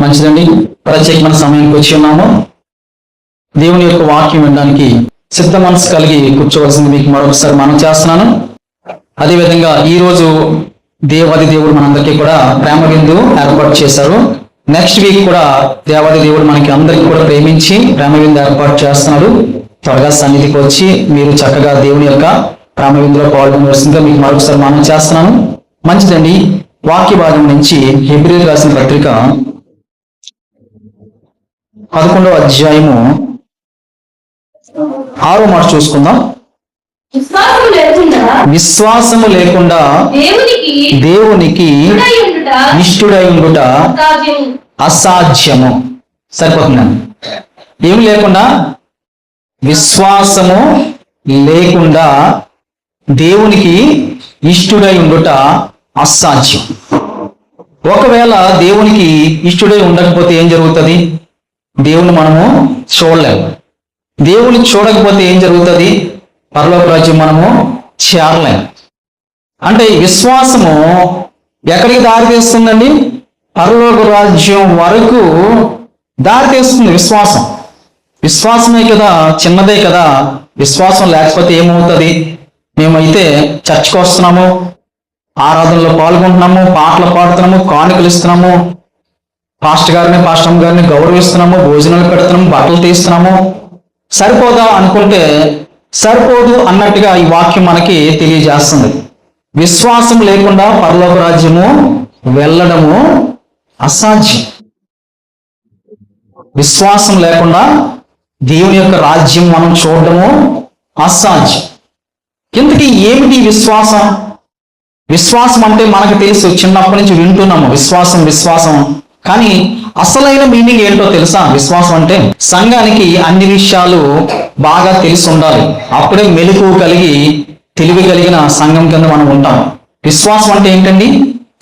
మంచిదండి. ప్రత్యేకమైన సమయానికి వచ్చి ఉన్నాము. దేవుని యొక్క వాక్యం వినడానికి సిద్ధ మనసు కలిగి కూర్చోవలసింది మీకు మరొకసారి మనం చేస్తున్నాను. అదేవిధంగా ఈరోజు దేవాది దేవుడు మనందరికీ కూడా ప్రేమ విందు ఏర్పాటు చేశారు. నెక్స్ట్ వీక్ కూడా దేవాది దేవుడు మనకి అందరికీ కూడా ప్రేమించి ప్రేమ విందు ఏర్పాటు చేస్తున్నాడు. త్వరగా సన్నిధికి వచ్చి మీరు చక్కగా దేవుని యొక్క ప్రేమ విందులో పాల్గొనవలసిందిగా మీకు మరొకసారి మనం చేస్తున్నాను. మంచిదండి. వాక్య భాగం నుంచి హెబ్రీయులకు రాసిన పత్రిక 11వ అధ్యాయము 6వ మాట చూసుకుందాం. విశ్వాసము లేకుండా దేవునికి ఇష్టుడై ఉండుట అసాధ్యము. సరిపోతుందండి. ఏమి లేకుండా, విశ్వాసము లేకుండా దేవునికి ఇష్టుడై ఉండుట అసాధ్యం. ఒకవేళ దేవునికి ఇష్టుడై ఉండకపోతే ఏం జరుగుతుంది? దేవుని మనము చూడలేము. దేవుని చూడకపోతే ఏం జరుగుతుంది? పరలోక రాజ్యం మనము చేరలేము. అంటే విశ్వాసము ఎక్కడికి దారి తీస్తుందండి? పరలోక రాజ్యం వరకు దారి తీస్తుంది. విశ్వాసమే కదా, చిన్నదే కదా. విశ్వాసం లేకపోతే ఏమవుతుంది? మేమైతే చర్చికి వస్తున్నాము, ఆరాధనలో పాల్గొంటున్నాము, పాటలు పాడుతున్నాము, కానుకలు ఇస్తున్నాము, పాస్టర్ గారిని గౌరవిస్తున్నాము, భోజనాలు పెడుతున్నాము, బట్టలు తీస్తున్నాము. సరిపోదా అనుకుంటే సరిపోదు అన్నట్టుగా ఈ వాక్యం మనకి తెలియజేస్తుంది. విశ్వాసం లేకుండా పరలోక రాజ్యము వెళ్ళడము అసాధ్యం. విశ్వాసం లేకుండా దేవుని యొక్క రాజ్యం మనం చూడడము అసాధ్యం. ఇంతకీ ఏమిటి విశ్వాసం? విశ్వాసం అంటే మనకు తెలుసు, చిన్నప్పటి నుంచి వింటున్నాము విశ్వాసం. కానీ అసలైన మీనింగ్ ఏంటో తెలుసా? విశ్వాసం అంటే సంఘానికి అన్ని విషయాలు బాగా తెలిసి ఉండాలి. అప్పుడే మెలకువ కలిగి తెలివి కలిగిన సంఘం కింద మనం ఉంటాం. విశ్వాసం అంటే ఏంటండి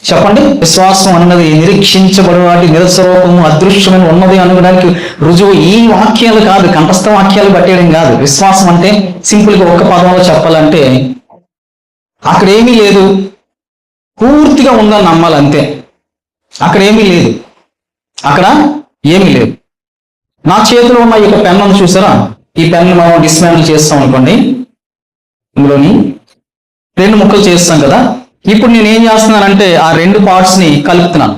చెప్పండి? విశ్వాసం అన్నది నిరీక్షించబడి వాటి నిరసరూపము అదృశ్యమైన ఉన్నది అనడానికి రుజువు ఈ వాక్యాలు కాదు, కంఠస్థ వాక్యాలు పట్టేయడం కాదు. విశ్వాసం అంటే సింపుల్గా ఒక్క పదంలో చెప్పాలంటే అక్కడ ఏమీ లేదు, పూర్తిగా ఉందని నమ్మాలంతే. అక్కడ ఏమీ లేదు. నా చేతిలో ఉన్న ఈ పెన్ను చూసారా? ఈ పెన్ను మనం డిస్మాంటిల్ చేస్తాం అనుకోండి, ఇందులోని 2 ముక్కలు చేస్తాం కదా. ఇప్పుడు నేను ఏం చేస్తున్నానంటే ఆ 2 పార్ట్స్ ని కలిపాను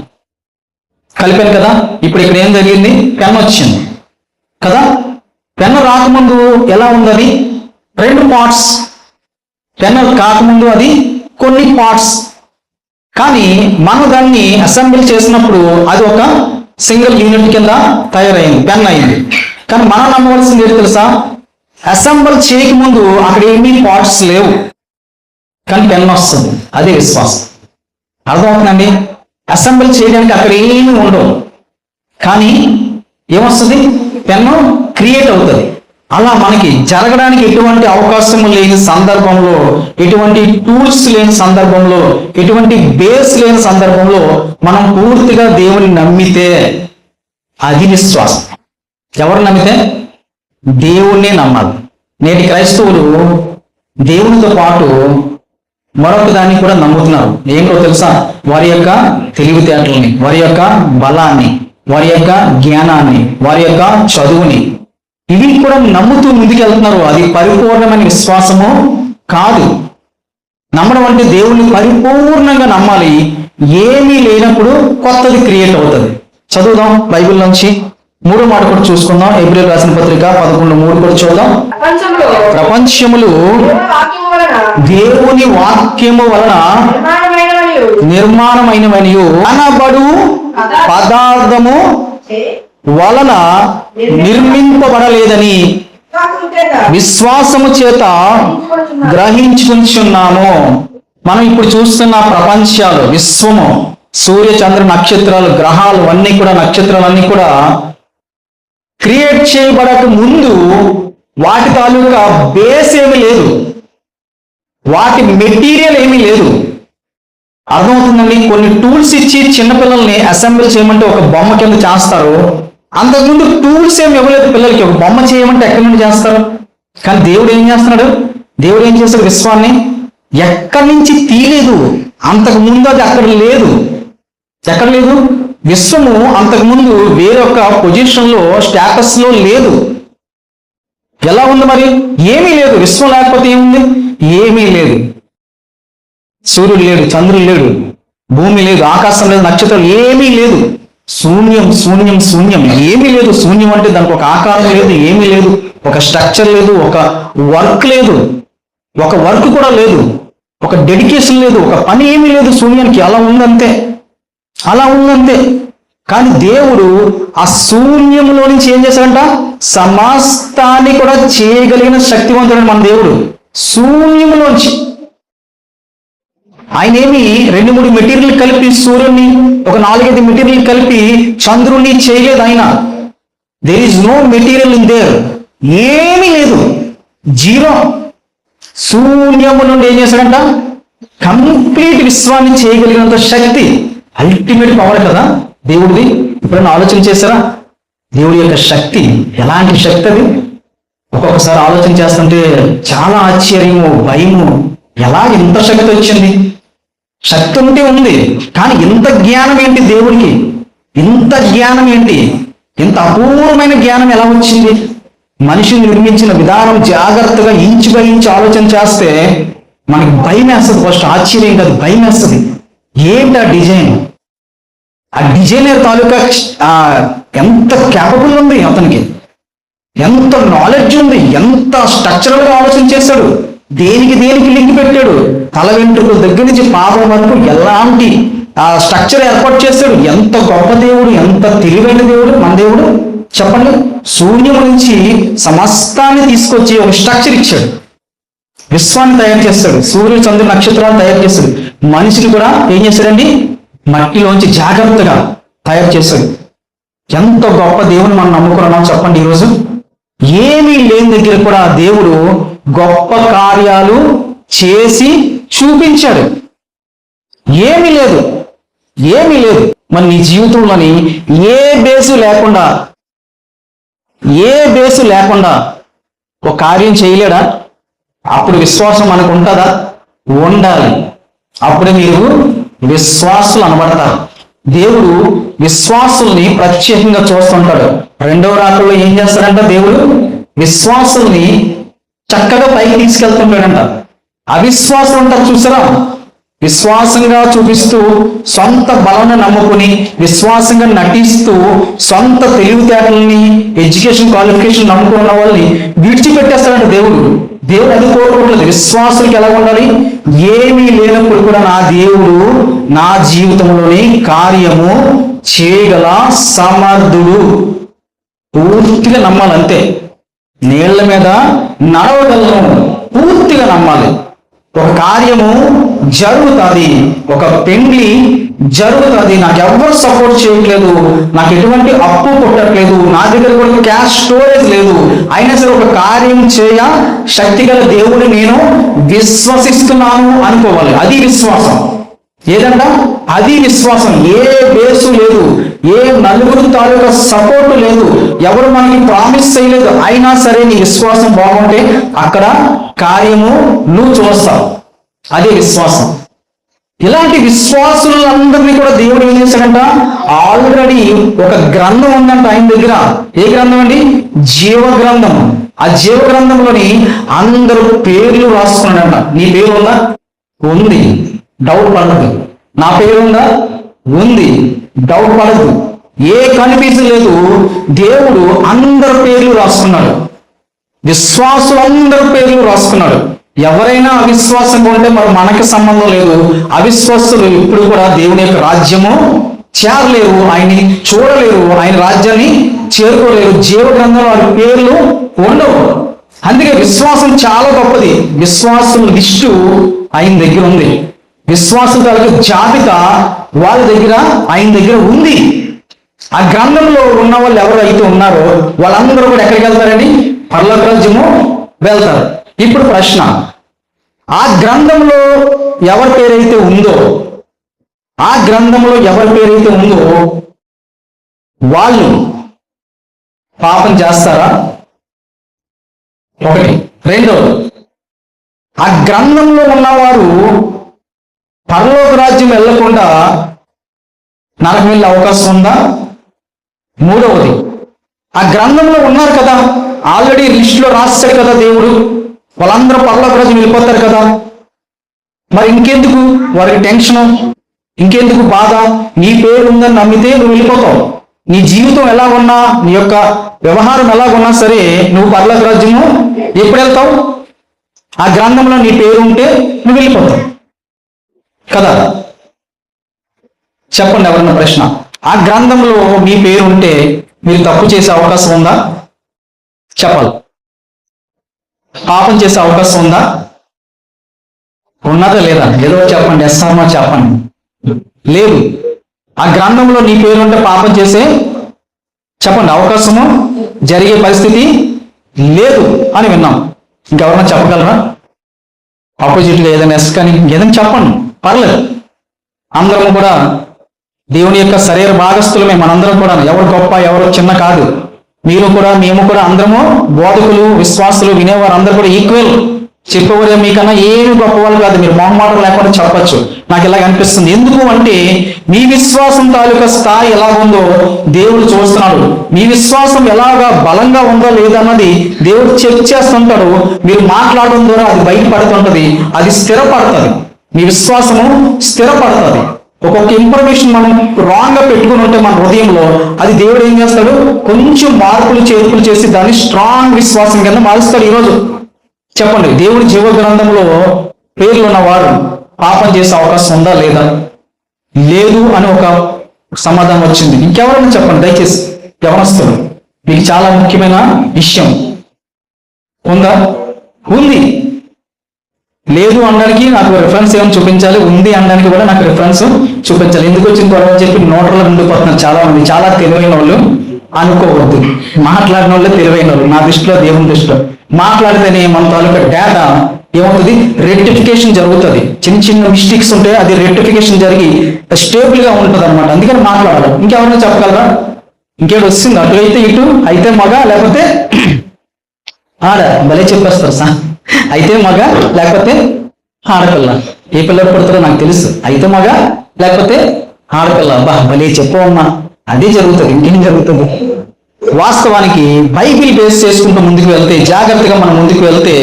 కదా. ఇప్పుడు ఇక్కడ ఏం జరిగింది? పెన్ను వచ్చింది కదా. పెన్ను రాకముందు ఎలా ఉంది? అది 2 పార్ట్స్. పెన్ను కాకముందు అది కొన్ని పార్ట్స్. కానీ మనం దాన్ని అసెంబ్లీ చేసినప్పుడు అది ఒక సింగిల్ యూనిట్ కింద తయారైంది, పెన్ అయింది. కానీ మనం నమ్మవలసింది ఏంటి తెలుసా? అసెంబ్లీ చేయకముందు అక్కడ ఏమీ పార్ట్స్ లేవు, కానీ పెన్ వస్తుంది. అదే విశ్వాసం. అర్థమవుతుందండి? అసెంబ్లీ చేయడానికి అక్కడ ఏమీ ఉండవు, కానీ ఏమొస్తుంది? పెన్ను క్రియేట్ అవుతుంది. అలా మనకి జరగడానికి ఎటువంటి అవకాశం లేని సందర్భంలో, ఎటువంటి టూల్స్ లేని సందర్భంలో, ఎటువంటి బేస్ లేని సందర్భంలో మనం పూర్తిగా దేవుని నమ్మితే అది విశ్వాసం. ఎవరు నమ్మితే? దేవుణ్ణే నమ్మాలి. నేటి క్రైస్తవులు దేవునితో పాటు మరొక దాన్ని కూడా నమ్ముతున్నారు. ఏంటో తెలుసా? వారి యొక్క తెలివితేటల్ని, వారి యొక్క బలాన్ని, వారి యొక్క జ్ఞానాన్ని, వారి యొక్క చదువుని, ఇవి కూడా నమ్ముతూ ముందుకెళ్తున్నారు. అది పరిపూర్ణమైన విశ్వాసము కాదు. నమ్మడం అంటే దేవుణ్ణి పరిపూర్ణంగా నమ్మాలి. ఏమీ లేనప్పుడు కొత్తది క్రియేట్ అవుతుంది. చదువుదాం బైబిల్ నుంచి 3వ మాట కూడా చూసుకుందాం. హెబ్రీయులకు రాసిన పత్రిక 11:3 కూడా చూద్దాం. ప్రపంచములు దేవుని వాక్యము వలన నిర్మాణమైనవనియు అనబడు పదార్థము వలన నిర్మింపబడలేదని విశ్వాసము చేత గ్రహించుచున్నాము. మనం ఇప్పుడు చూస్తున్న ప్రపంచాలు, విశ్వము, సూర్య చంద్ర నక్షత్రాలు, గ్రహాలు అన్నీ కూడా, నక్షత్రాలన్నీ కూడా క్రియేట్ చేయబడక ముందు వాటి తాలూకా బేస్ ఏమీ లేదు, వాటి మెటీరియల్ ఏమీ లేదు. అర్థమవుతుందండి? కొన్ని టూల్స్ ఇచ్చి చిన్నపిల్లల్ని అసెంబ్లీ చేయమంటే ఒక బొమ్మ కింద చేస్తారు. అంతకుముందు టూల్స్ ఏమి ఇవ్వలేదు పిల్లలకి. ఒక బొమ్మ చేయమంటే ఎక్కడి నుండి చేస్తారు? కానీ దేవుడు ఏం చేస్తున్నాడు? దేవుడు ఏం చేస్తాడు? విశ్వాన్ని ఎక్కడి నుంచి తీయలేదు. అంతకు ముందు అది అక్కడ లేదు. ఎక్కడ లేదు? విశ్వము అంతకుముందు వేరొక పొజిషన్లో స్టేటస్లో లేదు. ఎలా ఉంది మరి? ఏమీ లేదు. విశ్వం లేకపోతే ఏముంది? ఏమీ లేదు. సూర్యుడు లేడు, చంద్రుడు లేడు, భూమి లేదు, ఆకాశం లేదు, నక్షత్రాలు ఏమీ లేదు. శూన్యం శూన్యం శూన్యం, ఏమీ లేదు. శూన్యం అంటే దానికి ఒక ఆకారం లేదు, ఏమీ లేదు, ఒక స్ట్రక్చర్ లేదు, ఒక వర్క్ లేదు, ఒక వర్క్ కూడా లేదు, ఒక డెడికేషన్ లేదు, ఒక పని ఏమీ లేదు శూన్యానికి. అలా ఉందంతే, అలా ఉందంతే. కానీ దేవుడు ఆ శూన్యంలో నుంచి ఏం చేశాడంట? సమస్తాన్ని కూడా చేయగలిగిన శక్తివంతుడు మన దేవుడు. శూన్యంలోంచి ఆయన ఏమి 2-3 మెటీరియల్ కలిపి సూర్యుడిని, ఒక 4-5 మెటీరియల్ కలిపి చంద్రుడిని చేయలేదు ఆయన. There is no material in there, ఏమీ లేదు, జీరో. శూన్యము నుండి ఏం చేశాడంట? కంప్లీట్ విశ్వాన్ని చేయగలిగినంత శక్తి, అల్టిమేట్ పవర్ కదా దేవుడిది. ఎప్పుడైనా ఆలోచన చేశారా దేవుడి యొక్క శక్తి? ఎలాంటి శక్తి అది? ఒక్కొక్కసారి ఆలోచన చేస్తుంటే చాలా ఆశ్చర్యము, భయము. ఎలా ఇంత శక్తి వచ్చింది? శక్తి ఉంటే ఉంది, కానీ ఇంత జ్ఞానం ఏంటి దేవుడికి? ఇంత జ్ఞానం ఏంటి? ఇంత అపూర్వమైన జ్ఞానం ఎలా వచ్చింది? మనిషిని నిర్మించిన విధానం జాగ్రత్తగా ఇంచు బై ఇంచు ఆలోచన చేస్తే మనకి భయం వేస్తుంది. ఫస్ట్ ఆశ్చర్యం కాదు, భయం వేస్తుంది. ఏంటి ఆ డిజైన్? ఆ డిజైనర్ తాలూకా ఎంత క్యాపబుల్ ఉంది అతనికి, ఎంత నాలెడ్జ్ ఉంది, ఎంత స్ట్రక్చరల్గా ఆలోచన చేశాడు, దేనికి లింక్ పెట్టాడు, తల వెంట్రుకల దగ్గర నుంచి పాపం వరకు ఎలాంటి స్ట్రక్చర్ ఏర్పాటు చేశాడు. ఎంత గొప్ప దేవుడు, ఎంత తెలివైన దేవుడు మన దేవుడు చెప్పండి. శూన్యం నుంచి సమస్తాన్ని తీసుకొచ్చి ఒక స్ట్రక్చర్ ఇచ్చాడు. విశ్వాన్ని తయారు చేస్తాడు, సూర్యుడు చంద్రుడు నక్షత్రాలు తయారు చేస్తాడు. మనిషిని కూడా ఏం చేశాడండి? మట్టిలోంచి జాగ్రత్తగా తయారు చేశాడు. ఎంత గొప్ప దేవుని మనం నమ్ముకున్నాం చెప్పండి. ఈరోజు ఏమీ లేని దగ్గర కూడా దేవుడు గొప్ప కార్యాలు చేసి చూపించాడు. ఏమీ లేదు, ఏమీ లేదు. మరి నీ జీవితంలోని ఏ బేసు లేకుండా ఒక కార్యం చేయలేడా? అప్పుడు విశ్వాసం మనకు ఉంటుందా? ఉండాలి. అప్పుడే మీరు విశ్వాసులు అనబడతారు. దేవుడు విశ్వాసుల్ని ప్రత్యేకంగా చూస్తుంటాడు. 2వ రాకడలో ఏం చేస్తాడంట? దేవుడు విశ్వాసుల్ని చక్కగా పైకి తీసుకెళ్తుంటాడంట. అవిశ్వాసం అంటారు చూసారా? విశ్వాసంగా చూపిస్తూ సొంత బలాన్ని నమ్ముకుని విశ్వాసంగా నటిస్తూ సొంత తెలివితేటల్ని, ఎడ్యుకేషన్ క్వాలిఫికేషన్ నమ్ముకున్న వాళ్ళని విడిచిపెట్టేస్తాడంట దేవుడు. దేవుడు అది కోరుకోవట్లేదు. విశ్వాసులకి ఎలా ఉండాలి? ఏమీ లేనప్పుడు కూడా నా దేవుడు నా జీవితంలోని కార్యము చేయగల సమర్థుడు. పూర్తిగా నమ్మాలంతే. నీళ్ల మీద నడవగలను, పూర్తిగా నమ్మాలి. ఒక కార్యము జరుగుతుంది, ఒక పెండ్లి జరుగుతుంది, నాకు ఎవరు సపోర్ట్ చేయట్లేదు, నాకు ఎటువంటి అప్పు కొట్టట్లేదు, నా దగ్గర కూడా క్యాష్ స్టోరేజ్ లేదు, అయినా సరే ఒక కార్యం చేయ శక్తిగల దేవుడిని నేను విశ్వసిస్తున్నాను అనుకోవాలి. అది విశ్వాసం. ఏదంట? అది విశ్వాసం. ఏ బేసు లేదు, ఏ నలుగురు తాలూకా సపోర్ట్ లేదు, ఎవరు మనకి ప్రామిస్ చేయలేదు. అయినా సరే నీ విశ్వాసం బాగుంటే అక్కడ కార్యము నువ్వు చూస్తావు. అదే విశ్వాసం. ఇలాంటి విశ్వాసులందరినీ కూడా దేవుడు ఏం చేశాడంట? ఆల్రెడీ ఒక గ్రంథం ఉందంట ఆయన దగ్గర. ఏ గ్రంథం అండి? జీవ గ్రంథం. ఆ జీవ గ్రంథంలోని అందరూ పేర్లు రాసుకున్నాడంట. నీ పేరు ఉందా? ఉంది, డౌట్ పడదు. నా పేరు ఉందా? ఉంది, డౌట్ పడదు. ఏ కన్ఫ్యూజన్ లేదు. దేవుడు అందరి పేర్లు రాసుకున్నాడు. విశ్వాసులందరి పేర్లు రాసుకున్నాడు. ఎవరైనా అవిశ్వాసంగా ఉంటే మరి మనకి సంబంధం లేదు. అవిశ్వాసులు ఇప్పుడు కూడా దేవుని యొక్క రాజ్యము చేరలేరు, ఆయన్ని చూడలేరు, ఆయన రాజ్యాన్ని చేరుకోలేరు. జీవ గ్రంథంలో వారి పేర్లు ఉండవు. అందుకే విశ్వాసం చాలా గొప్పది. విశ్వాసుల లిస్టు ఆయన దగ్గర ఉంది. విశ్వాసుల జాబితా వాళ్ళ దగ్గర ఆయన దగ్గర ఉంది. ఆ గ్రంథంలో ఉన్న వాళ్ళు ఎవరైతే ఉన్నారో వాళ్ళందరూ కూడా ఎక్కడికి వెళ్తారండి? పరలోక రాజ్యము వెళ్తారు. ఇప్పుడు ప్రశ్న, ఆ గ్రంథంలో ఎవరి పేరైతే ఉందో వాళ్ళు పాపం చేస్తారా? ఒకటి. రెండోది, ఆ గ్రంథంలో ఉన్నవారు పరలోక రాజ్యం వెళ్లకుండా నరకం వెళ్ళే అవకాశం ఉందా? మూడవది, ఆ గ్రంథంలో ఉన్నారు కదా, ఆల్రెడీ లిస్టులో రాస్తాడు కదా దేవుడు, వాళ్ళందరూ పరలోక రాజ్యం వెళ్ళిపోతారు కదా, మరి ఇంకెందుకు వారికి టెన్షను, ఇంకెందుకు బాధ? నీ పేరు ఉందని నమ్మితే నువ్వు వెళ్ళిపోతావు. నీ జీవితం ఎలా ఉన్నా, నీ యొక్క వ్యవహారం ఎలాగున్నా సరే, నువ్వు పరలోక రాజ్యము ఎప్పుడు వెళ్తావు? ఆ గ్రంథంలో నీ పేరు ఉంటే నువ్వు వెళ్ళిపోతావు కదా. చెప్పండి ఎవరన్నా ప్రశ్న. ఆ గ్రంథంలో మీ పేరు ఉంటే మీరు తప్పు చేసే అవకాశం ఉందా? చెప్పాలి. పాపం చేసే అవకాశం ఉందా? ఉన్నదా లేదా? ఏదో చెప్పండి, ఎస్ఆర్మా చెప్పండి. లేదు. ఆ గ్రంథంలో నీ పేరు ఉంటే పాపం చేసే చెప్పండి అవకాశము జరిగే పరిస్థితి లేదు అని విన్నాం. ఇంకెవరన్నా చెప్పగలరా? ఆపోజిట్గా ఏదైనా ఎస్ కానీ ఏదైనా చెప్పండి, పర్లేదు. అందరము కూడా దేవుని యొక్క శరీర భాగస్థులమే. మనందరం కూడా ఎవరు గొప్ప ఎవరు చిన్న కాదు. మీరు కూడా మేము కూడా అందరము బోధకులు, విశ్వాసులు, వినేవారు అందరూ కూడా ఈక్వల్. చెప్పేవారు మీకన్నా ఏమి గొప్పవాళ్ళు కాదు. మీరు మొహమాటం లేకుండా చెప్పచ్చు. నాకు ఇలాగ అనిపిస్తుంది. ఎందుకు అంటే మీ విశ్వాసం తాలూకా స్థాయి ఎలా ఉందో దేవుడు చూస్తున్నాడు. మీ విశ్వాసం ఎలాగా బలంగా ఉందో లేదన్నది దేవుడు చెక్ చేస్తుంటాడు. మీరు మాట్లాడడం ద్వారా అది బయటపడుతుంటది, అది స్థిరపడుతుంది. మీ విశ్వాసము స్థిరపడుతుంది. ఒక్కొక్క ఇన్ఫర్మేషన్ మనం రాంగ్ గా పెట్టుకుని ఉంటే మన హృదయంలో, అది దేవుడు ఏం చేస్తాడు, కొంచెం మార్పులు చేర్పులు చేసి దాన్ని స్ట్రాంగ్ విశ్వాసం కింద మారుస్తాడు. ఈరోజు చెప్పండి, దేవుడి జీవ గ్రంథంలో పేర్లు ఉన్నవారు పాపం చేసే అవకాశం ఉందా లేదా? లేదు అని ఒక సమాధానం వచ్చింది. ఇంకెవరైనా చెప్పండి దయచేసి, యవనస్తులు, మీకు చాలా ముఖ్యమైన విషయం ఉందా? ఉంది. లేదు అనడానికి నాకు రిఫరెన్స్ ఏమైనా చూపించాలి, ఉంది అనడానికి కూడా నాకు రిఫరెన్స్ చూపించాలి. ఎందుకు వచ్చిన గొడవ చెప్పి నోట్లలో ఉండిపోతున్నారు చాలా మంది. చాలా తెలివైన వాళ్ళు అనుకోవద్దు. మాట్లాడిన వాళ్ళే తెలివైన వాళ్ళు నా దృష్టిలో, దేవుని దృష్టిలో. మాట్లాడితేనే మన తాలూకా డేటా ఏమవుతుంది, రెక్టిఫికేషన్ జరుగుతుంది. చిన్న చిన్న మిస్టేక్స్ ఉంటే అది రెక్టిఫికేషన్ జరిగి స్టేబుల్ గా ఉంటుంది అనమాట. అందుకని మాట్లాడాలి. ఇంకెవరైనా చెప్పగలరా? ఇంకేడు వస్తుంది, అటు అయితే ఇటు, అయితే మగ లేకపోతే ఆడ, భలే చెప్పేస్తారు సార్. అయితే మగ లేకపోతే ఆడపిల్ల. ఏ పిల్లలు పుడతారో నాకు తెలుసు. అయితే మగ లేకపోతే ఆడపిల్ల. అబ్బా భలే చెప్పవమ్మా. అదే జరుగుతుంది, ఇంకేం జరుగుతుంది? వాస్తవానికి బైబిల్ బేస్ చేసుకుంటూ ముందుకు వెళ్తే, జాగ్రత్తగా మనం ముందుకు వెళ్తే,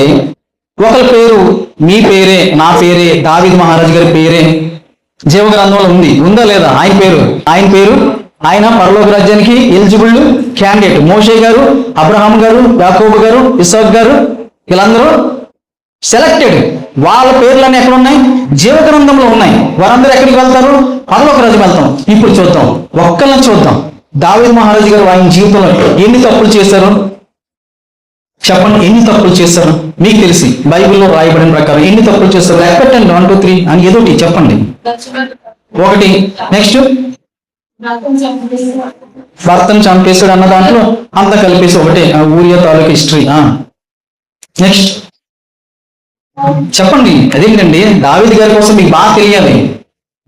ఒకరి పేరు మీ పేరే, నా పేరే, దావీదు మహారాజు గారి పేరే జీవ గ్రంథంలో ఉంది. ఉందా లేదా? ఆయన పేరు ఆయన పరలోక రాజ్యానికి ఎలిజిబుల్ క్యాండిడేట్. మోషే గారు, అబ్రహాం గారు, యాకోబు గారు, ఇస్సాకు గారు, వీళ్ళందరూ సెలెక్టెడ్. వాళ్ళ పేర్లన్నీ ఎక్కడ ఉన్నాయి? జీవ గ్రంథంలో ఉన్నాయి. వారందరూ ఎక్కడికి వెళ్తారు? పరలోక రాజ్యం వెళ్తాం. ఇప్పుడు చూద్దాం, ఒక్కళ్ళని చూద్దాం. దావీదు మహారాజు గారు ఆయన జీవితంలో ఎన్ని తప్పులు చేశారు చెప్పండి. ఎన్ని తప్పులు చేశారు మీకు తెలిసి బైబిల్లో రాయబడిన ప్రకారం ఎన్ని తప్పులు చేస్తారు? ఎక్కడండి 1 2 3 అని ఏదోటి చెప్పండి. ఒకటి, నెక్స్ట్ భర్తను చంపేశాడు అన్న దాంట్లో అంతా కలిపేసి ఒకటే, ఊరియా తాలూకా హిస్టరీ. నెక్స్ట్ చెప్పండి. అదేంటండి, దావీదు గారి కోసం మీకు బాగా తెలియాలి.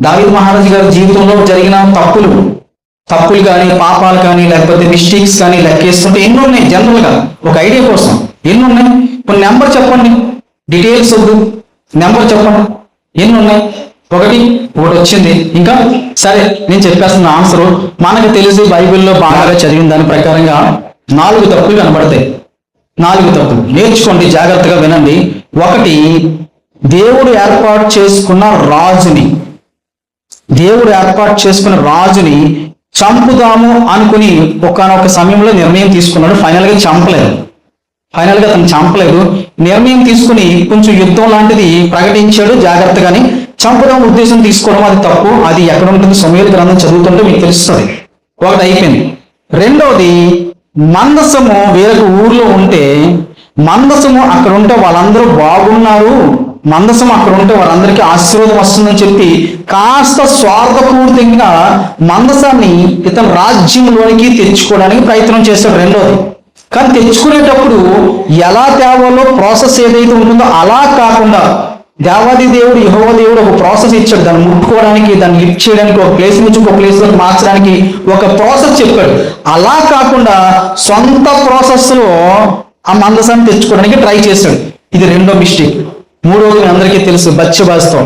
దావీదు మహారాజు గారి జీవితంలో జరిగిన తప్పులు కానీ, పాపాలు కానీ, లేకపోతే మిస్టేక్స్ కానీ లెక్కేస్తుంటే ఎన్ని ఉన్నాయి? జనరల్ గా ఒక ఐడియా కోసం ఎన్ని ఉన్నాయి? కొన్ని నెంబర్ చెప్పండి, డీటెయిల్స్ వద్దు, నెంబర్ చెప్పండి ఎన్ని ఉన్నాయి. ఒకటి వచ్చింది. ఇంకా సరే నేను చెప్పేస్తున్న ఆన్సర్ మనకు తెలిసి బైబిల్లో బాగా చదివిన దాని ప్రకారంగా 4 తప్పులు కనబడతాయి. 4 తప్పులు నేర్చుకోండి, జాగ్రత్తగా వినండి. ఒకటి, దేవుడు ఏర్పాటు చేసుకున్న రాజుని చంపుదాము అనుకుని ఒకానొక సమయంలో నిర్ణయం తీసుకున్నాడు. ఫైనల్ గా అతను చంపలేదు. నిర్ణయం తీసుకుని కొంచెం యుద్ధం లాంటిది ప్రకటించాడు. జాగ్రత్తగాని చంపుదాం ఉద్దేశం తీసుకోవడం అది తప్పు. అది ఎక్కడ ఉంటుంది? సమూయేలు గ్రంథం చదువుతుంటే మీకు తెలుస్తుంది. ఒకటి అయిపోయింది. రెండవది, మందసము వేరొక ఊర్లో ఉంటే, మందసము అక్కడ ఉంటే వాళ్ళందరూ బాగున్నారు, మందసం అక్కడ ఉంటే వాళ్ళందరికీ ఆశీర్వాదం వస్తుందని చెప్పి కాస్త స్వార్థపూరితంగా మందసాన్ని ఇతను రాజ్యంలోనికి తెచ్చుకోవడానికి ప్రయత్నం చేశాడు. రెండోది, కానీ తెచ్చుకునేటప్పుడు ఎలా తేవాలో ప్రాసెస్ ఏదైతే ఉంటుందో అలా కాకుండా దేవాది దేవుడు, యెహోవా దేవుడు ఒక ప్రాసెస్ ఇచ్చాడు. దాన్ని ముట్టుకోవడానికి, దాన్ని లిఫ్ట్ చేయడానికి, ఒక ప్లేస్ నుంచి ఒక ప్లేస్ లో మార్చడానికి ఒక ప్రాసెస్ చెప్పాడు. అలా కాకుండా సొంత ప్రాసెస్ లో ఆ మందసాన్ని తెచ్చుకోవడానికి ట్రై చేశాడు. ఇది రెండో మిస్టేక్. మూడోది మీ అందరికీ తెలుసు, బత్షెబాతో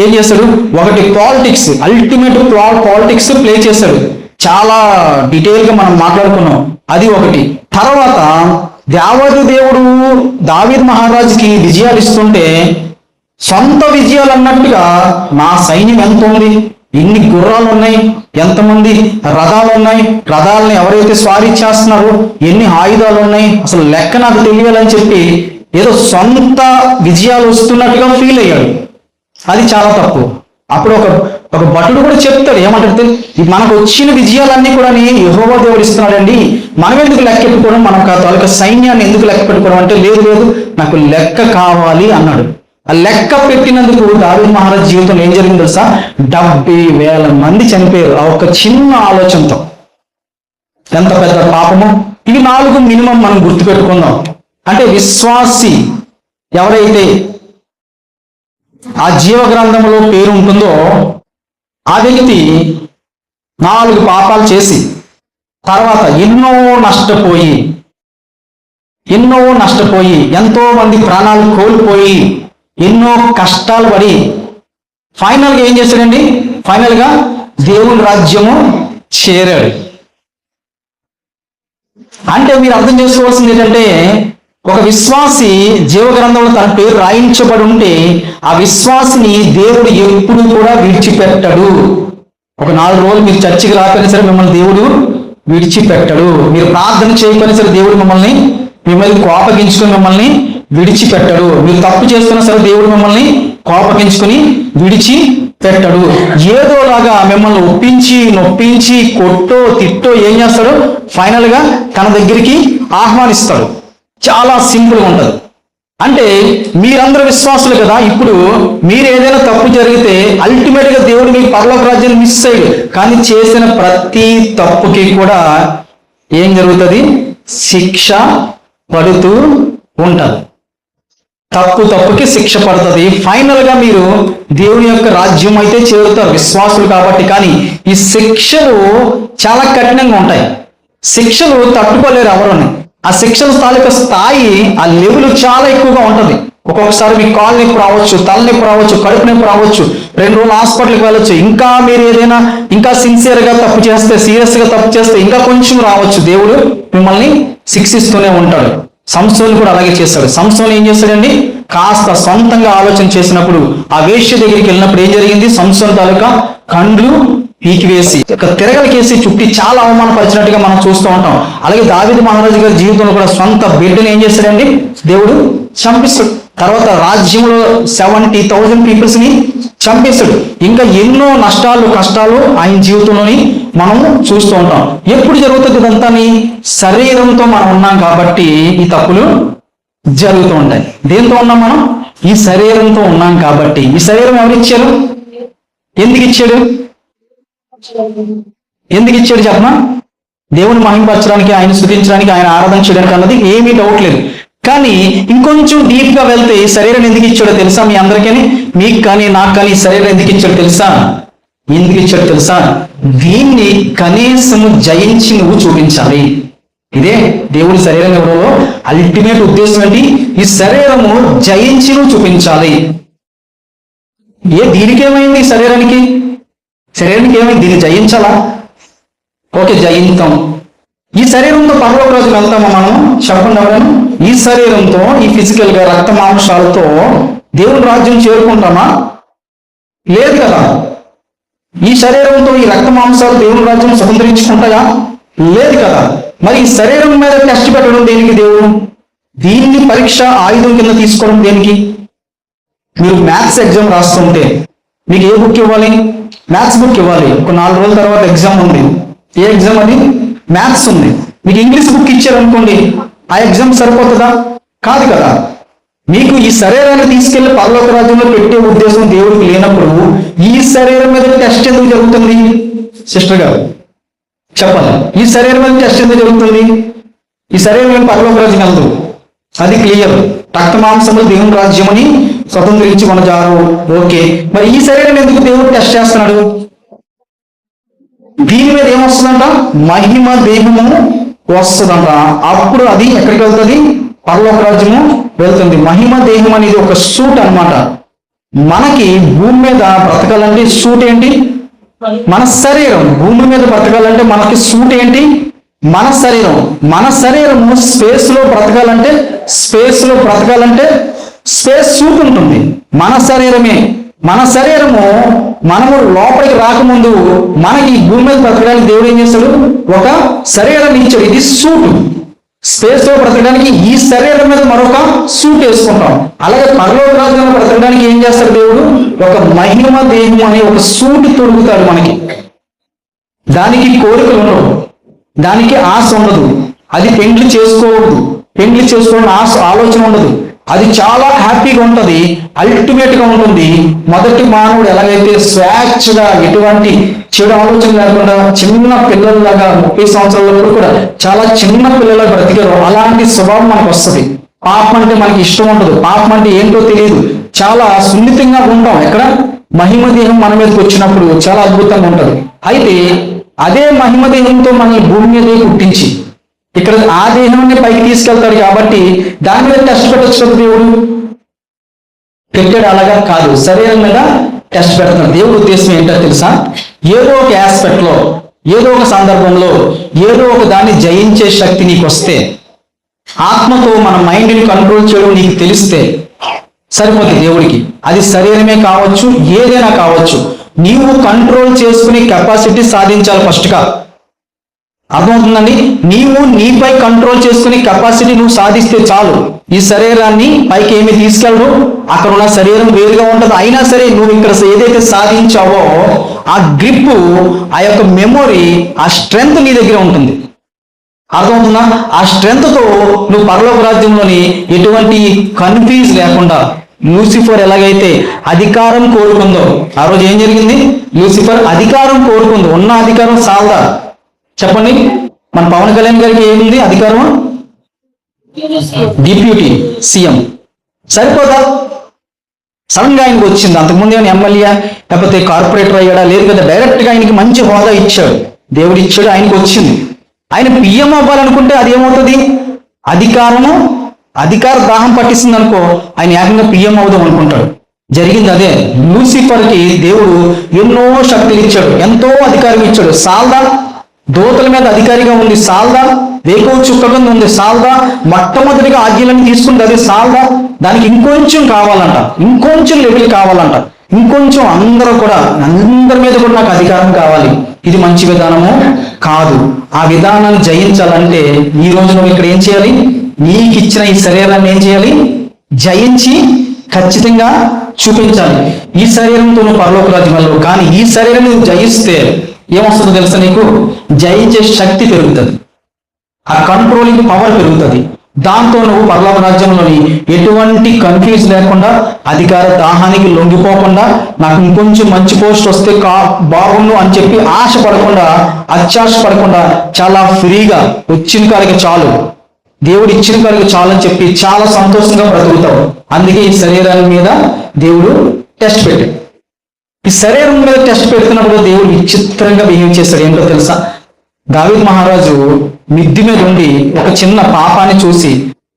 ఏం చేస్తాడు? ఒకటి పాలిటిక్స్, అల్టిమేట్ పాలిటిక్స్ ప్లే చేశాడు. చాలా డీటెయిల్ గా మనం మాట్లాడుకున్నాం. అది ఒకటి. తర్వాత దేవుడు దావీదు మహారాజుకి విజయాలు ఇస్తుంటే సొంత విజయాలు అన్నట్టుగా నా సైన్యం ఎంత ఉంది, ఎన్ని గుర్రాలు ఉన్నాయి, ఎంతమంది రథాలు ఉన్నాయి, రథాలని ఎవరైతే స్వారీ చేస్తున్నారో ఎన్ని ఆయుధాలు ఉన్నాయి, అసలు లెక్క నాకు తెలియాలని చెప్పి ఏదో సొంత విజయాలు వస్తున్నట్టుగా ఫీల్ అయ్యాడు. అది చాలా తప్పు. అప్పుడు ఒక భటుడు కూడా చెప్తాడు, ఏమంటాడు? మనకు వచ్చిన విజయాలన్నీ కూడా యెహోవా దేవుడు ఇస్తున్నాడండి, మనం ఎందుకు లెక్క పెట్టుకోవడం, మనం తాలూకా సైన్యాన్ని ఎందుకు లెక్క పెట్టుకోవడం అంటే, లేదు నాకు లెక్క కావాలి అన్నాడు. ఆ లెక్క పెట్టినందుకు దావీదు మహారాజ్ జీవితంలో ఏం జరిగింది తెలుసా? 70,000 మంది చనిపోయారు ఆ ఒక చిన్న ఆలోచనతో. ఎంత పెద్ద పాపము! ఇవి 4 మినిమం మనం గుర్తుపెట్టుకుందాం. అంటే విశ్వాసి ఎవరైతే ఆ జీవ గ్రంథంలో పేరు ఉంటుందో ఆ వ్యక్తి 4 పాపాలు చేసి తర్వాత ఎన్నో నష్టపోయి ఎంతో మంది ప్రాణాలు కోల్పోయి ఎన్నో కష్టాలు పడి ఫైనల్గా ఏం చేశాడండి? ఫైనల్గా దేవుని రాజ్యము చేరాడు. అంటే మీరు అర్థం చేసుకోవాల్సింది ఏంటంటే, ఒక విశ్వాసి జీవగ్రంథంలో తన పేరు రాయించబడి ఉంటే ఆ విశ్వాసిని దేవుడు ఎప్పుడు కూడా విడిచిపెట్టడు. ఒక 4 రోజులు మీరు చర్చికి రాకపోయినా సరే మిమ్మల్ని దేవుడు విడిచిపెట్టడు. మీరు ప్రార్థన చేయకపోయినా సరే దేవుడు మిమ్మల్ని కోపగించుకొని మిమ్మల్ని విడిచిపెట్టడు. మీరు తప్పు చేస్తున్నా సరే దేవుడు మిమ్మల్ని కోపగించుకొని విడిచిపెట్టడు. ఏదోలాగా మిమ్మల్ని ఒప్పించి నొప్పించి కొట్టో తిట్టో ఏం చేస్తాడు? ఫైనల్ గా తన దగ్గరికి ఆహ్వానిస్తాడు. చాలా సింపుల్ గా ఉంటది. అంటే మీరందరూ విశ్వాసులు కదా, ఇప్పుడు మీరు ఏదైనా తప్పు జరిగితే అల్టిమేట్ గా దేవుడు మీకు పరలోక రాజ్యాన్ని మిస్ అయ్యాడు. కానీ చేసిన ప్రతి తప్పుకి కూడా ఏం జరుగుతుంది? శిక్ష పడుతూ ఉంటది. తప్పుకి శిక్ష పడుతుంది. ఫైనల్ గా మీరు దేవుని యొక్క రాజ్యం అయితే చేరుతారు విశ్వాసులు కాబట్టి. కానీ ఈ శిక్షలు చాలా కఠినంగా ఉంటాయి. శిక్షలు తట్టుకోలేరు ఎవరుని. ఆ శిక్షల తాలూకా స్థాయి, ఆ లెవెల్ చాలా ఎక్కువగా ఉంటుంది. ఒక్కొక్కసారి మీకు కాలు నొప్పి రావచ్చు, తలనొప్పి రావచ్చు, కడుపు నొప్పి రావచ్చు, 2 రోజులు హాస్పిటల్కి వెళ్ళొచ్చు. ఇంకా మీరు ఏదైనా ఇంకా సిన్సియర్గా తప్పు చేస్తే, సీరియస్గా తప్పు చేస్తే ఇంకా కొంచెం రావచ్చు. దేవుడు మిమ్మల్ని శిక్షిస్తూనే ఉంటాడు. సంసోను కూడా అలాగే చేస్తాడు. సంసోను ఏం చేస్తాడండి? కాస్త సొంతంగా ఆలోచన చేసినప్పుడు ఆ వేశ్య దగ్గరికి వెళ్ళినప్పుడు ఏం జరిగింది? సంసోను తాలూకా కండ్లు పీకివేసి తిరగలకేసి చుట్టి చాలా అవమానపరిచినట్టుగా మనం చూస్తూ ఉంటాం. అలాగే దావీదు మహారాజు గారి జీవితంలో కూడా సొంత బిడ్డను ఏం చేస్తాడండి? దేవుడు చంపిస్తాడు. తర్వాత రాజ్యంలో 70,000 పీపుల్స్ ని చంపేస్తాడు. ఇంకా ఎన్నో కష్టాలు ఆయన జీవితంలోని మనం చూస్తూ ఉంటాం. ఎప్పుడు జరుగుతుంది ఇదంతా? శరీరంతో మనం ఉన్నాం కాబట్టి ఈ తప్పులు జరుగుతూ ఉంటాయి. దేంతో ఉన్నాం మనం? ఈ శరీరంతో ఉన్నాం కాబట్టి. ఈ శరీరం ఎవరిచ్చారు? ఎందుకు ఇచ్చాడు చెప్పనా? దేవుని మహిమపరచడానికి, ఆయన స్తుతించడానికి, ఆయన ఆరాధన చేయడానికి అన్నది ఏమీ డౌట్ లేదు. కానీ ఇంకొంచెం డీప్ గా వెళ్తే ఈ శరీరం ఎందుకు ఇచ్చాడో తెలుసా? మీ అందరికీ, మీకు కానీ నాకు కానీ ఈ శరీరం ఎందుకు ఇచ్చాడో తెలుసా? దీన్ని కనీసము జయించి నువ్వు చూపించాలి. ఇదే దేవుడి శరీరం ఎవరో అల్టిమేట్ ఉద్దేశం ఏంటి? ఈ శరీరము జయించి నువ్వు చూపించాలి. దీనికేమైంది? శరీరానికి ఏమైంది? దీన్ని జయించాలా? ఓకే, జయిస్తాం. ఈ శరీరంతో పరలోక రాజ్యం వెళ్తామా మనం? చెప్పండి ఎవరైనా. ఈ శరీరంతో, ఈ ఫిజికల్ గా రక్త మాంసాలతో దేవుని రాజ్యం చేరుకుంటామా? లేదు కదా. ఈ శరీరంతో ఈ రక్త మాంసాలు దేవుని రాజ్యం స్వతంత్రించుకుంటాయా? లేదు కదా. మరి ఈ శరీరం మీద టెస్ట్ పెట్టడం దేనికి దేవుడు? దీన్ని పరీక్ష ఆయుధం కింద తీసుకోవడం దేనికి? మీరు మ్యాథ్స్ ఎగ్జామ్ రాస్తుంటే మీకు ఏ బుక్ ఇవ్వాలి? మ్యాథ్స్ బుక్ ఇవ్వాలి. ఒక 4 రోజుల తర్వాత ఎగ్జామ్ ఉంది. ఏ ఎగ్జామ్ అది? మ్యాథ్స్ ఉంది. మీకు ఇంగ్లీష్ బుక్ ఇచ్చారనుకోండి, ఆ ఎగ్జామ్ సరిపోతుందా? కాదు కదా. మీకు ఈ శరీరాన్ని తీసుకెళ్లి పరలోక రాజ్యంలో పెట్టే ఉద్దేశం దేవుడికి లేనప్పుడు ఈ శరీరం మీద టెస్ట్ ఎందుకు జరుగుతుంది? సిస్టర్ గారు చెప్పాలి. ఈ శరీరం మీద టెస్ట్ ఎందుకు జరుగుతుంది? ఈ శరీరం ఏం పరలోక రాజ్యం వెళ్ళదు, అది క్లియర్. రక్త మాంసములు దేవుని రాజ్యం అని స్వతంత్రించి కొనజారు. ఓకే, మరి ఈ శరీరం ఎందుకు దేవుడు టెస్ట్ చేస్తున్నాడు? దీని మీద ఏమొస్తుందంట? మహిమ దేహము వస్తుందంట. అప్పుడు అది ఎక్కడికి వెళ్తుంది? పరలోక రాజ్యము వెళ్తుంది. మహిమ దేహం అనేది ఒక సూట్ అన్నమాట. మనకి భూమి మీద బ్రతకాలంటే సూట్ ఏంటి? మన శరీరం. భూమి మీద బ్రతకాలంటే మనకి సూట్ ఏంటి? మన శరీరం. మన శరీరము స్పేస్ లో బ్రతకాలంటే స్పేస్ సూట్ ఉంటుంది. మన శరీరమే. మన శరీరము మనము లోపలికి రాకముందు మనకి భూమి మీద బ్రతకడానికి దేవుడు ఏం చేస్తాడు? ఒక శరీరాన్ని ఇచ్చాడు. ఇది సూట్. స్పేస్ లో బ్రతకడానికి ఈ శరీరం మీద మరొక సూట్ వేసుకుంటాం. అలాగే పరలోక రాజ్యంలో బ్రతకడానికి ఏం చేస్తాడు దేవుడు? ఒక మహిమ దేహం అనే ఒక సూట్ తొడుగుతాడు మనకి. దానికి కోరికలు ఉండవు, దానికి ఆశ ఉండదు, అది పెండ్లి చేసుకోవద్దు, పెండ్లి చేసుకోవడం ఆలోచన ఉండదు. అది చాలా హ్యాపీగా ఉంటుంది, అల్టిమేట్ గా ఉంటుంది. మొదటి మానవుడు ఎలాగైతే స్వేచ్ఛగా ఎటువంటి చెడు ఆలోచన లేకుండా చిన్న పిల్లల్లాగా 30 సంవత్సరాల కూడా చాలా చిన్న పిల్లలుగా బ్రతికారు, అలాంటి స్వభావం మనకు వస్తుంది. పాపం అంటే మనకి ఇష్టం ఉండదు, పాపం అంటే ఏంటో తెలియదు, చాలా సున్నితంగా ఉంటాం. ఎక్కడ మహిమ దేహం మన మీదకి వచ్చినప్పుడు చాలా అద్భుతంగా ఉంటుంది. అయితే అదే మహిమ దేహంతో మనల్ని భూమి మీదే పుట్టించి ఇక్కడ ఆ దేహాన్ని పైకి తీసుకెళ్తాడు కాబట్టి దాని మీద టెస్ట్ పెట్టచ్చు దేవుడు. పెట్టాడు అలాగా కాదు, శరీరం మీద టెస్ట్ పెడతాడు. దేవుడు ఉద్దేశం ఏంటో తెలుసా? ఏదో ఒక ఆస్పెక్ట్ లో, ఏదో ఒక సందర్భంలో, ఏదో ఒక దాన్ని జయించే శక్తి నీకు వస్తే, ఆత్మతో మన మైండ్ని కంట్రోల్ చేయడం నీకు తెలిస్తే సరిపోతుంది దేవుడికి. అది శరీరమే కావచ్చు, ఏదైనా కావచ్చు, నీవు కంట్రోల్ చేసుకునే కెపాసిటీ సాధించాలి ఫస్ట్గా. అర్థమవుతుందండి? నీవు నీపై కంట్రోల్ చేసుకునే కెపాసిటీ నువ్వు సాధిస్తే చాలు. ఈ శరీరాన్ని పైకి ఏమి తీసుకెళ్ళడు, అక్కడ ఉన్న శరీరం వేరుగా ఉంటుంది. అయినా సరే నువ్వు ఇక్కడ ఏదైతే సాధించావో ఆ గ్రిప్, ఆ యొక్క మెమొరీ, ఆ స్ట్రెంగ్త్ నీ దగ్గర ఉంటుంది. అర్థమవుతుందా? ఆ స్ట్రెంగ్త్తో నువ్వు పరలోక రాజ్యంలోని ఎటువంటి కన్ఫ్యూజ్ లేకుండా, లూసిఫర్ ఎలాగైతే అధికారం కోరుకుందో, ఆ రోజు ఏం జరిగింది? లూసిఫర్ అధికారం కోరుకుంది. ఉన్న అధికారం సాల్దా? చెప్పండి. మన పవన్ కళ్యాణ్ గారికి ఏముంది అధికారం? Deputy CM. సరిపోదా? సడన్ గా ఆయనకు వచ్చింది. అంతకుముందు ఏమైనా ఎమ్మెల్యే లేకపోతే కార్పొరేటర్ అయ్యాడా? లేదు కదా, డైరెక్ట్ గా ఆయనకి మంచి హోదా ఇచ్చాడు, దేవుడు ఇచ్చాడు, ఆయనకు వచ్చింది. ఆయన పిఎం అవ్వాలనుకుంటే అది ఏమవుతుంది? అధికార దాహం పట్టిస్తుంది అనుకో, ఆయన ఏకంగా పిఎం అవుదాం అనుకుంటాడు. జరిగింది అదే. లూసిఫర్కి దేవుడు ఎన్నో శక్తులు ఇచ్చాడు, ఎంతో అధికారం ఇచ్చాడు. సాల్దా? దోతల మీద అధికారిగా ఉంది, సాల్దా? వేకువ చుక్క కింద ఉంది, సాల్దా? మొట్టమొదటిగా ఆజ్ఞలను తీసుకుంది, అదే సాల్దా? దానికి ఇంకొంచెం కావాలంట, ఇంకొంచెం లెవెల్ కావాలంట, ఇంకొంచెం అందరి మీద కూడా నాకు అధికారం కావాలి. ఇది మంచి విధానము కాదు. ఆ విధానాన్ని జయించాలంటే ఈ రోజు నువ్వు ఇక్కడ ఏం చేయాలి? నీకు ఇచ్చిన ఈ శరీరాన్ని ఏం చేయాలి? జయించి ఖచ్చితంగా చూపించాలి. ఈ శరీరంతో నువ్వు పరలోక రాజ్యంలో, కానీ ఈ శరీరం నువ్వు జయిస్తే ఏమొస్తుందో తెలుసా? నీకు జయించే శక్తి పెరుగుతుంది, ఆ కంట్రోలింగ్ పవర్ పెరుగుతుంది. దాంతో నువ్వు పరలోక రాజ్యంలోని ఎటువంటి కన్ఫ్యూజ్ లేకుండా, అధికార దాహానికి లొంగిపోకుండా, నాకు ఇంకొంచెం మంచి పోస్ట్ వస్తే బాగుండు అని చెప్పి ఆశపడకుండా, అత్యాశ పడకుండా, చాలా ఫ్రీగా వచ్చిన కాడికి చాలు, దేవుడు ఇచ్చిన కాడికి చాలు అని చెప్పి చాలా సంతోషంగా బ్రతుకుతావు. అందుకే ఈ శరీరాల మీద దేవుడు టెస్ట్ పెట్టాడు. ఈ శరీరం మీద టెస్ట్ పెడుతున్నప్పుడు దేవుడు విచిత్రంగా బిహేవ్ చేస్తాడు. ఏంటో తెలుసా? దావీదు మహారాజు మిద్ది మీద ఉండి ఒక చిన్న పాపాన్ని చూసి,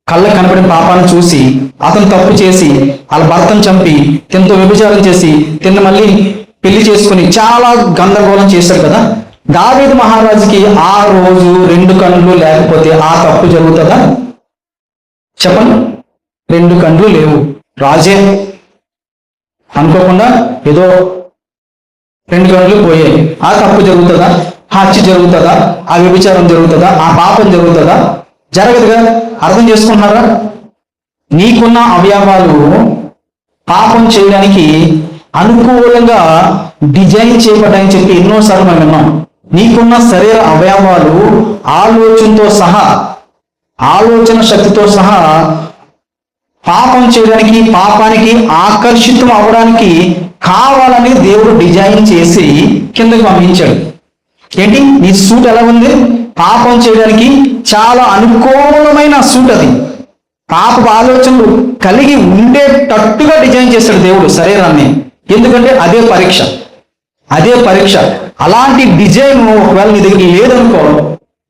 కళ్ళకు కనపడిన పాపాన్ని చూసి, అతను తప్పు చేసి వాళ్ళ భర్తను చంపి, తినతో వ్యభిచారం చేసి, తిన్న మళ్ళీ పెళ్లి చేసుకుని చాలా గందరగోళం చేశాడు కదా. దావీదు మహారాజుకి ఆ రోజు 2 కళ్ళు లేకపోతే ఆ తప్పు జరుగుతుందా? చెప్పండి. 2 కళ్ళు లేవు, రాజే అనుకోకుండా ఏదో 2 కళ్ళు పోయాయి, ఆ తప్పు జరుగుతుందా? హత్య జరుగుతుందా? ఆ వ్యభిచారం జరుగుతుందా? ఆ పాపం జరుగుతుందా? జరగదుగా. అర్థం చేసుకుంటున్నారా? నీకున్న అవయవాలు పాపం చేయడానికి అనుకూలంగా డిజైన్ చేయబడ్డాయని చెప్పి ఎన్నోసార్లు మనం విన్నాం. నీకున్న శరీర అవయవాలు ఆలోచన శక్తితో సహా పాపం చేయడానికి, పాపానికి ఆకర్షితం అవ్వడానికి కావాలని దేవుడు డిజైన్ చేసి కిందకి పంపించాడు. ఏంటి? నీ సూట్ ఎలా ఉంది? పాపం చేయడానికి చాలా అనుకూలమైన సూట్. అది పాపపు ఆలోచనలు కలిగి ఉండేటట్టుగా డిజైన్ చేశాడు దేవుడు శరీరాన్ని. ఎందుకంటే అదే పరీక్ష. అలాంటి డిజైన్ ఒకవేళ నీ దగ్గర లేదనుకో,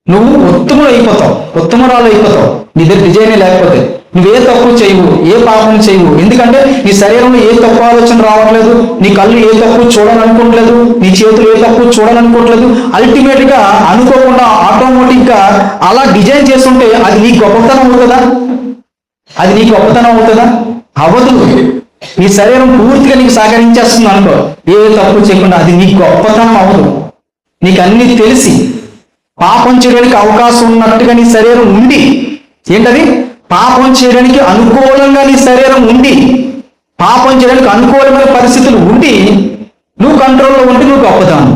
నువ్వు ఉత్తమురాలు అయిపోతావు, నీ దగ్గర డిజైనే లేకపోతే. నువ్వే తప్పు చేయవు, ఏ పాపం చేయవు. ఎందుకంటే నీ శరీరంలో ఏ తప్పు ఆలోచన రావట్లేదు, నీ కళ్ళు ఏ తప్పు చూడాలనుకోవట్లేదు, నీ చేతులు ఏ తప్పు చూడాలనుకోవట్లేదు. అల్టిమేట్ గా అనుకోకుండా ఆటోమేటిక్ గా అలా డిజైన్ చేస్తుంటే అది నీ గొప్పతనం అవుతుందా? అది నీ గొప్పతనం అవుతుందా? అవ్వదు. నీ శరీరం పూర్తిగా నీకు సహకరించేస్తుంది అనుకో, ఏ తప్పు చేయకుండా, అది నీ గొప్పతనం అవ్వదు. నీకు అన్ని తెలిసి పాపం చేయడానికి అవకాశం ఉన్నట్టుగా నీ శరీరం ఉండి, ఏంటది? పాపం చేయడానికి అనుకూలంగా నీ శరీరం ఉండి, పాపం చేయడానికి అనుకూలమైన పరిస్థితులు ఉండి నువ్వు కంట్రోల్లో ఉంటే నువ్వు గొప్పతనం.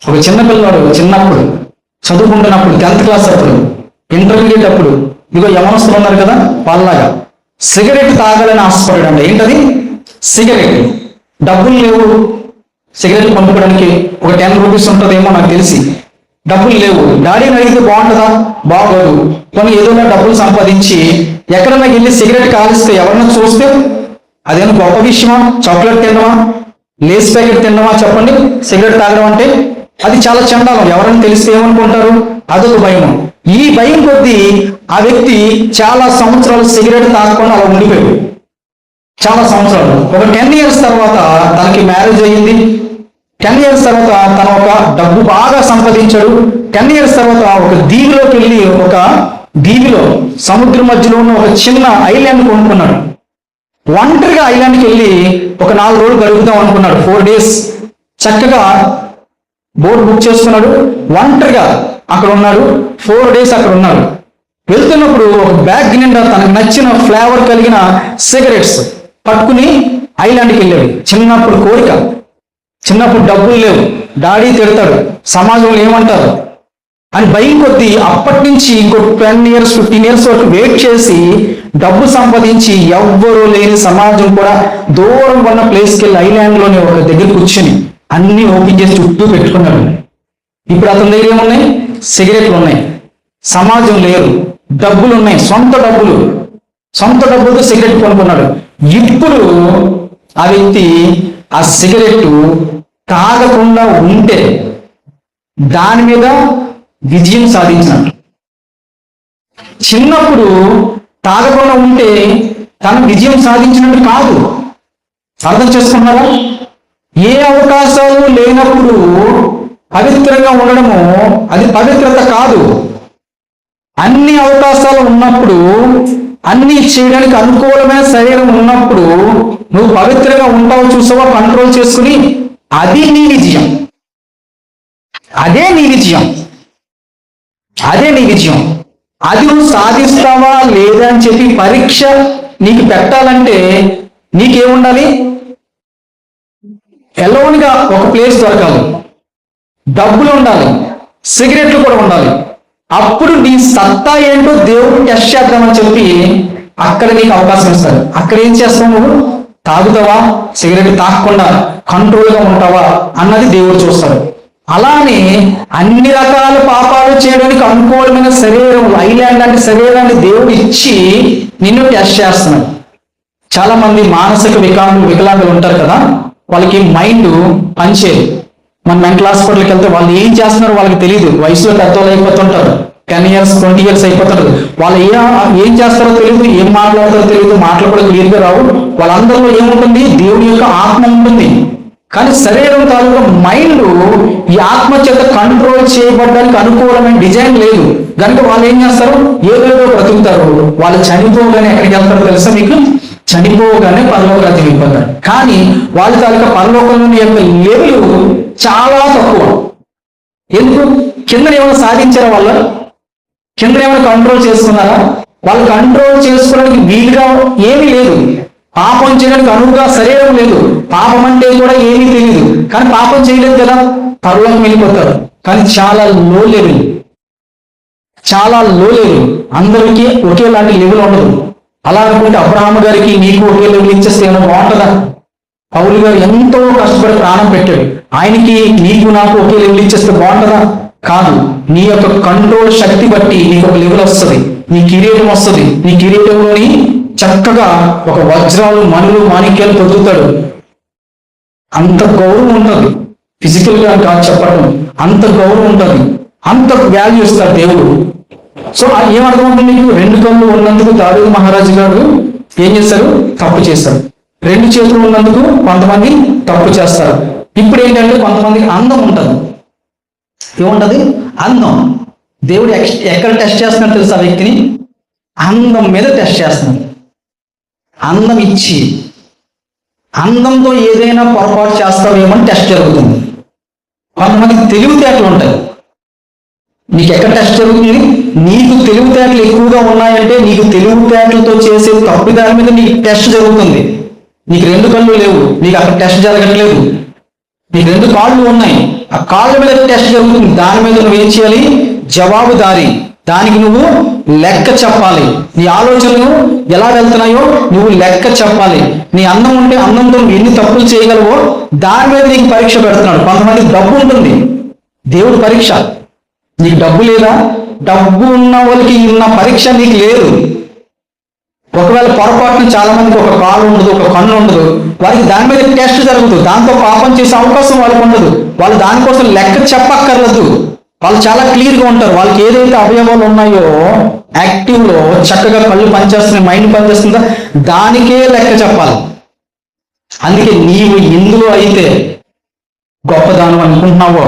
ఒక చిన్నపిల్లవాడు చిన్నప్పుడు చదువుకుంటున్నప్పుడు 10th క్లాస్ అప్పుడు, ఇంటర్మీడియట్ అప్పుడు, ఇదిగో యవనస్తులు ఉన్నారు కదా వాళ్ళలాగా సిగరెట్ తాగాలని ఆశపడ్డాడు. ఏంటది? సిగరెట్. డబ్బులు లేవు సిగరెట్ పంపుకోవడానికి, ఒక 10 రూపీస్ ఉంటుందేమో నాకు తెలిసి. డబ్బులు లేవు. డాడీని అడిగితే బాగుంటుందా? బాగోదు. కొన్ని ఏదైనా డబ్బులు సంపాదించి ఎక్కడన్నా వెళ్ళి సిగరెట్ కాలిస్తే ఎవరన్నా చూస్తే అదేమో గొప్ప విషయమా? చాక్లెట్ తినడమా, లేస్ ప్యాకెట్ తినడమా చెప్పండి? సిగరెట్ తాగడం అంటే అది చాలా చండాలం. ఎవరైనా తెలిస్తే ఏమనుకుంటారు? అదొక భయం. ఈ భయం కొద్దీ ఆ వ్యక్తి చాలా సంవత్సరాలు సిగరెట్ తాగకుండా అలా ఉండిపోయాడు. చాలా సంవత్సరాలు. ఒక 10 years తర్వాత తనకి మ్యారేజ్ అయ్యింది. 10 years తర్వాత తన ఒక డబ్బు బాగా సంపాదించాడు. 10 years తర్వాత ఒక దీవిలోకి వెళ్ళి, ఒక దీవిలో సముద్రం మధ్యలో ఉన్న ఒక చిన్న ఐలాండ్ కొనుక్కున్నాడు. ఒంటరిగా ఐలాండ్కి వెళ్ళి ఒక 4 రోజులు గడుపుదాం అనుకున్నాడు. 4 days చక్కగా బోట్ బుక్ చేసుకున్నాడు. ఒంటరిగా అక్కడ ఉన్నాడు. 4 days అక్కడ ఉన్నాడు. వెళ్తున్నప్పుడు ఒక బ్యాగ్ నిండా తనకు నచ్చిన ఫ్లేవర్ కలిగిన సిగరెట్స్ పట్టుకుని ఐలాండ్కి వెళ్ళాడు. చిన్నప్పుడు కోరిక, చిన్నప్పుడు డబ్బులు లేవు, డాడీ తిడతాడు, సమాజంలో ఏమంటారు అని భయం కొద్దీ అప్పటి నుంచి ఇంకో 10 years 15 years వరకు వెయిట్ చేసి డబ్బు సంపాదించి ఎవ్వరూ లేని సమాజం కూడా దూరం ఉన్న ప్లేస్కి వెళ్ళి ఐలాండ్లోని ఒక దగ్గర కూర్చొని అన్ని ఓపెన్ చేసి చుట్టూ పెట్టుకున్నాడు. ఇప్పుడు అతని దగ్గర ఏమున్నాయి? సిగరెట్లు ఉన్నాయి. సమాజం లేరు, డబ్బులు ఉన్నాయి, సొంత డబ్బులతో సిగరెట్ కొనుక్కున్నాడు. ఇప్పుడు ఆ వ్యక్తి ఆ సిగరెట్ తాగకుండా ఉంటే దాని మీద విజయం సాధించినట్టు. చిన్నప్పుడు తాగకుండా ఉంటే తన విజయం సాధించినట్టు కాదు. అర్థం చేసుకున్నారా? ఏ అవకాశాలు లేనప్పుడు పవిత్రంగా ఉండడము అది పవిత్రత కాదు. అన్ని అవకాశాలు ఉన్నప్పుడు, అన్ని చేయడానికి అనుకూలమైన శరీరం ఉన్నప్పుడు నువ్వు పవిత్రంగా ఉంటావు. చూసావా? కంట్రోల్ చేసుకుని, అది నీ విజయం. అదే నీ విజయం. అది నువ్వు సాధిస్తావా లేదా అని చెప్పి పరీక్ష నీకు పెట్టాలంటే నీకేముండాలి? ఎలోన్గా ఒక ప్లేస్ దొరకాలి, డబ్బులు ఉండాలి, సిగరెట్లు కూడా ఉండాలి. అప్పుడు నీ సత్తా ఏంటో దేవుడు టెస్ట్ చేద్దామని చెప్పి అక్కడ నీకు అవకాశం ఇస్తాడు. అక్కడ ఏం చేస్తావు? నువ్వు తాగుతావా, సిగరెట్ తాగకుండా కంట్రోల్గా ఉంటావా అన్నది దేవుడు చూస్తాడు. అలానే అన్ని రకాల పాపాలు చేయడానికి అనుకూలమైన శరీరం, ఐలాండ్ అంటే శరీరాన్ని దేవుడు ఇచ్చి నిన్ను టెస్ట్ చేస్తున్నాడు. చాలా మంది మానసిక వికలాంగులు ఉంటారు కదా, వాళ్ళకి మైండ్ పనిచేయదు. మన మెంటల్ హాస్పిటల్కి వెళ్తే వాళ్ళు ఏం చేస్తున్నారో వాళ్ళకి తెలియదు. వయసులో పెద్దవాళ్ళు అయిపోతుంటారు, 10 years 20 years అయిపోతారు. వాళ్ళు ఏం చేస్తారో తెలియదు, ఏం మాట్లాడతారో తెలియదు, మాటలు కూడా క్లియర్గా రావు. వాళ్ళందరిలో ఏముంటుంది? దేవుని యొక్క ఆత్మ ఉంటుంది. కానీ శరీరం తాలూకా మైండ్ ఈ ఆత్మ చేత కంట్రోల్ చేయబడడానికి అనుకూలమైన డిజైన్ లేదు. కనుక వాళ్ళు ఏం చేస్తారు? ఏదేదో బ్రతుకుతారు. వాళ్ళు చనిపోగానే ఎక్కడికి వెళ్తారో తెలుసా మీకు? చనిపోగానే పరలోక రాజ్యం అయిపోతారు. కానీ వాళ్ళ తాలూకా పరలోకంలోని యొక్క లెవెల్ చాలా తక్కువ. ఎందుకు? కింద ఏమైనా సాధించారా? వాళ్ళు కింద ఏమైనా కంట్రోల్ చేసుకున్నారా? వాళ్ళు కంట్రోల్ చేసుకోవడానికి వీలుగా ఏమీ లేదు. పాపం చేయడానికి అనువుగా శరీరం లేదు. పాపం అంటే కూడా ఏమీ తెలియదు. కానీ పాపం చేయలేదు కదా, పరలోకం వెళ్ళిపోతారు. కానీ చాలా లో లెవెల్. అందరికీ ఒకేలాంటి లెవెల్ ఉండదు. అలా అనుకుంటే అబ్రహాము గారికి నీకు ఒకే లెవెల్ ఇచ్చేస్తే ఏమైనా బాగుంటుందా? పౌలు గారు ఎంతో కష్టపడి ప్రాణం పెట్టాడు. ఆయనకి నీకు నాకు ఒకే లెవెల్ ఇచ్చేస్తే బాగుంటుందా? కాదు. నీ యొక్క కంట్రోల్ శక్తి బట్టి నీకు ఒక లెవెల్ వస్తుంది, నీ కిరీటం వస్తుంది. నీ కిరీటంలోని చక్కగా ఒక వజ్రాలు, మణులు, మాణిక్యాలు పొందుతాడు. అంత గౌరవం ఉంటుంది. ఫిజికల్ గా కాదు చెప్పడం, అంత గౌరవం ఉంటుంది, అంత వాల్యూ ఇస్తాడు దేవుడు. సో ఏమర్థమవుతుంది నీకు? 2 కళ్ళు ఉన్నందుకు దావీదు మహారాజు గారు ఏం చేస్తారు? తప్పు చేస్తారు. 2 చేతులు ఉన్నందుకు కొంతమంది తప్పు చేస్తారు. ఇప్పుడు ఏంటంటే కొంతమందికి అందం ఉంటుంది. ఏముంటది? అందం. దేవుడు ఎక్కడ టెస్ట్ చేస్తున్నాడు తెలుసా? ఆ వ్యక్తిని అందం మీద టెస్ట్ చేస్తున్నాడు. అందం ఇచ్చి అందంతో ఏదైనా పొరపాటు చేస్తావేమని టెస్ట్ జరుగుతుంది. కొంతమందికి తెలివితేటలు ఉంటాయి. నీకు ఎక్కడ టెస్ట్ జరుగుతుంది? నీకు తెలివితేటలు ఎక్కువగా ఉన్నాయంటే నీకు తెలివితేటలతో చేసే తప్పిదారి మీద నీకు టెస్ట్ జరుగుతుంది. నీకు 2 కళ్ళు లేవు, నీకు అక్కడ టెస్ట్ జరగట్లేదు. నీకు 2 కాళ్ళు ఉన్నాయి, ఆ కాళ్ళ మీద టెస్ట్ జరుగుతుంది. దాని మీద నువ్వేం చేయాలి? జవాబుదారి. దానికి నువ్వు లెక్క చెప్పాలి. నీ ఆలోచనలు ఎలా వెళ్తున్నాయో నువ్వు లెక్క చెప్పాలి. నీ అందం ఉంటే అందంతో నువ్వు ఎన్ని తప్పులు చేయగలవో దాని మీద నీకు పరీక్ష పెడుతున్నాడు. కొంతమంది డబ్బు ఉంటుంది, దేవుడు పరీక్ష. నీకు డబ్బు లేదా? డబ్బు ఉన్న వాళ్ళకి ఉన్న పరీక్ష నీకు లేదు. ఒకవేళ పొరపాటున చాలా మందికి ఒక కాలు ఉండదు, ఒక కన్ను ఉండదు, వారికి దాని మీద టెస్ట్ జరుగుతుంది. దాంతో పాపం చేసే అవకాశం వాళ్ళకి ఉండదు. వాళ్ళు దానికోసం లెక్క చెప్పక్కర్లేదు. వాళ్ళు చాలా క్లియర్గా ఉంటారు. వాళ్ళకి ఏదైతే అవయవాలు ఉన్నాయో యాక్టివ్లో చక్కగా కళ్ళు పనిచేస్తున్నాయి, మైండ్ పనిచేస్తుందో దానికే లెక్క చెప్పాలి. అందుకే నీవు ఇందులో అయితే గొప్పదానం అనుకుంటున్నావో,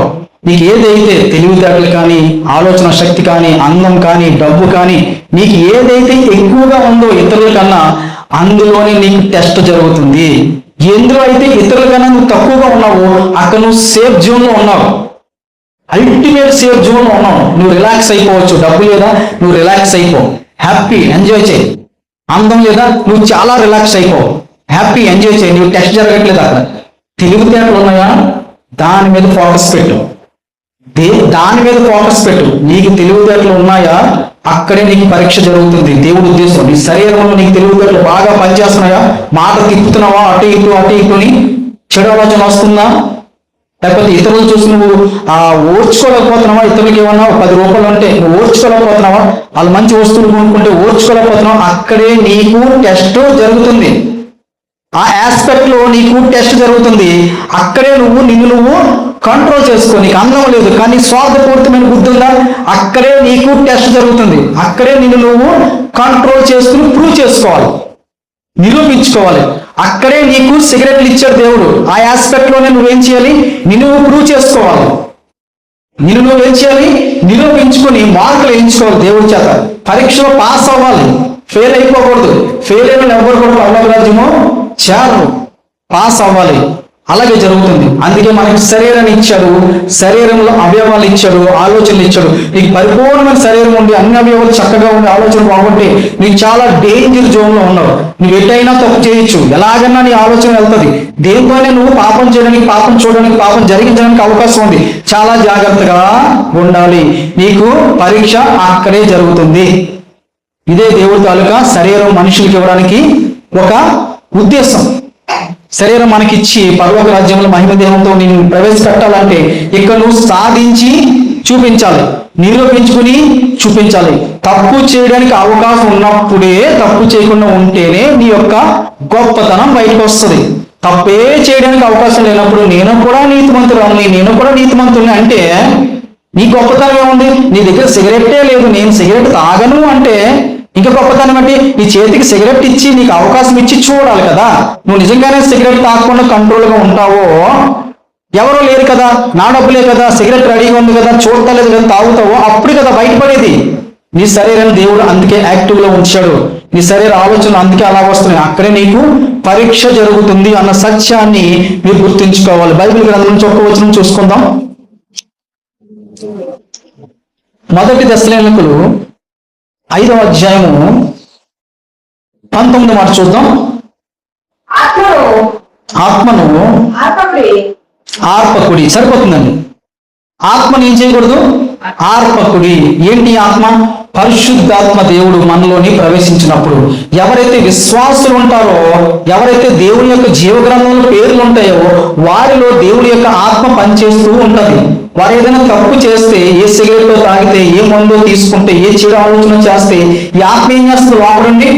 నీకు ఏదైతే తెలివితేటలు కానీ, ఆలోచన శక్తి కానీ, అందం కానీ, డబ్బు కానీ, నీకు ఏదైతే ఎక్కువగా ఉందో ఇతరుల కన్నా అందులోనే నీకు టెస్ట్ జరుగుతుంది. ఎందులో అయితే ఇతరుల కన్నా నువ్వు తక్కువగా ఉన్నావో అక్కడ నువ్వు సేఫ్ జోన్లో ఉన్నావు. అల్టిమేట్ సేఫ్ జోన్లో ఉన్నావు. నువ్వు రిలాక్స్ అయిపోవచ్చు. డబ్బు లేదా? నువ్వు రిలాక్స్ అయిపో, హ్యాపీ ఎంజాయ్ చేయి. అందం లేదా? నువ్వు చాలా రిలాక్స్ అయిపో, హ్యాపీ ఎంజాయ్ చేయి. నువ్వు టెస్ట్ జరగట్లేదు. అక్కడ తెలివితేటలు ఉన్నాయా? దాని మీద ఫోకస్ పెట్టు. దాని మీద ఫోకస్ పెట్టు. నీకు తెలివితేటలు ఉన్నాయా? అక్కడే నీకు పరీక్ష జరుగుతుంది. దేవుడు ఉద్దేశం నీ శరీరంలో నీకు తెలివితేటలు బాగా పనిచేస్తున్నాయా? మాట తిప్పుతున్నావా? అటు ఇటుని చెడు ఆలోచన వస్తుందా? లేకపోతే ఇతరులు చూసి నువ్వు ఓర్చుకోలేకపోతున్నావా? ఇతరులకి ఏమన్నా 10 రూపాయలు అంటే నువ్వు ఓర్చుకోలేకపోతున్నావా? వాళ్ళు మంచి వస్తువులు కొనుక్కుంటే ఓర్చుకోలేకపోతున్నావా? అక్కడే నీకు టెస్ట్ జరుగుతుంది. ఆ ఆస్పెక్ట్ లో నీకు టెస్ట్ జరుగుతుంది. అక్కడే నిన్ను నువ్వు కంట్రోల్ చేసుకో. నీకు అందం లేదు కానీ స్వార్థపూరితమైన బుద్ధి ఉందా? అక్కడే నీకు టెస్ట్ జరుగుతుంది. అక్కడే నిన్ను నువ్వు కంట్రోల్ చేసుకుని ప్రూవ్ చేసుకోవాలి, నిరూపించుకోవాలి. అక్కడే నీకు సిగరెట్లు ఇచ్చాడు దేవుడు. ఆ ఆస్పెక్ట్ లోనే నువ్వేం చేయాలి? నిన్ను ప్రూవ్ చేసుకోవాలి. నిన్ను నువ్వేం చేయాలి? నిరూపించుకొని మార్కులు ఎంచుకోవాలి. దేవుడి చేత పరీక్షలో పాస్ అవ్వాలి, ఫెయిల్ అయిపోకూడదు. ఫెయిల్ అయిన ఎవరు కూడా పరలోక రాజ్యము చేరరు. పాస్ అవ్వాలి. అలాగే జరుగుతుంది. అందుకే మనకి శరీరాన్ని ఇచ్చాడు, శరీరంలో అవయవాలు ఇచ్చాడు, ఆలోచనలు ఇచ్చాడు. నీకు పరిపూర్ణమైన శరీరం ఉండి అన్ని అవయవాలు చక్కగా ఉండి ఆలోచన బాగుంటే నీకు చాలా డేంజర్ జోన్లో ఉన్నావు. నువ్వు ఎటైనా తప్పు చేయొచ్చు, ఎలాగన్నా నీ ఆలోచన వెళ్తుంది. దేంతోనే నువ్వు పాపం చేయడానికి, పాపం చూడడానికి, పాపం జరిగించడానికి అవకాశం ఉంది. చాలా జాగ్రత్తగా ఉండాలి. నీకు పరీక్ష అక్కడే జరుగుతుంది. ఇదే దేవుడి తాలూకా శరీరం మనుషులకి ఇవ్వడానికి ఒక ఉద్దేశం. శరీరం మనకిచ్చి పరలోక రాజ్యంలో మహిమ దేహంతో నేను ప్రవేశపెట్టాలంటే ఇక్కడ నువ్వు సాధించి చూపించాలి, నిరూపించుకుని చూపించాలి. తప్పు చేయడానికి అవకాశం ఉన్నప్పుడే, తప్పు చేయకుండా ఉంటేనే నీ యొక్క గొప్పతనం బయటకు వస్తుంది. తప్పే చేయడానికి అవకాశం లేనప్పుడు నేను కూడా నీతిమంతుడిని అంటే నీ గొప్పతనం ఏముంది? నీ దగ్గర సిగరెట్టే లేదు, నేను సిగరెట్ తాగను అంటే ఇంకా గొప్పతనం అంటే నీ చేతికి సిగరెట్ ఇచ్చి నీకు అవకాశం ఇచ్చి చూడాలి కదా. నువ్వు నిజంగానే సిగరెట్ తాగకుండా కంట్రోల్గా ఉంటావో, ఎవరో లేరు కదా, నా డబ్బులే కదా, సిగరెట్ రెడీగా ఉంది కదా, చూడలేదు కదా, తాగుతావో అప్పుడు కదా బయటపడేది. నీ శరీరాన్ని దేవుడు అందుకే యాక్టివ్లో ఉంచాడు. నీ శరీర ఆలోచనలు అందుకే అలా వస్తున్నాయి. అక్కడే నీకు పరీక్ష జరుగుతుంది అన్న సత్యాన్ని మీరు గుర్తుంచుకోవాలి. బైబిల్ గ్రంథం నుంచి ఒక్క వచనం చూసుకుందాం. 1 దశలోనికులు 5వ అధ్యాయము 19వ మాట చూద్దాం. ఆత్మను ఆర్పకుడి. సరిపోతుందండి. ఆత్మను ఏం చేయకూడదు? ఆర్పకుడి. ఏంటి ఆత్మ? పరిశుద్ధాత్మ దేవుడు మనలోని ప్రవేశించినప్పుడు ఎవరైతే విశ్వాసులు ఉంటారో, ఎవరైతే దేవుని యొక్క జీవగ్రంథంలో పేర్లు ఉంటాయో వారిలో దేవుని యొక్క ఆత్మ పనిచేస్తూ ఉంటది. వారు ఏదైనా తప్పు చేస్తే, ఏ సిగరెట్ తాగితే, ఏ మందో తీసుకుంటే, ఏ చెడు ఆలోచన చేస్తే ఈ ఆత్మ ఏం చేస్తుంది?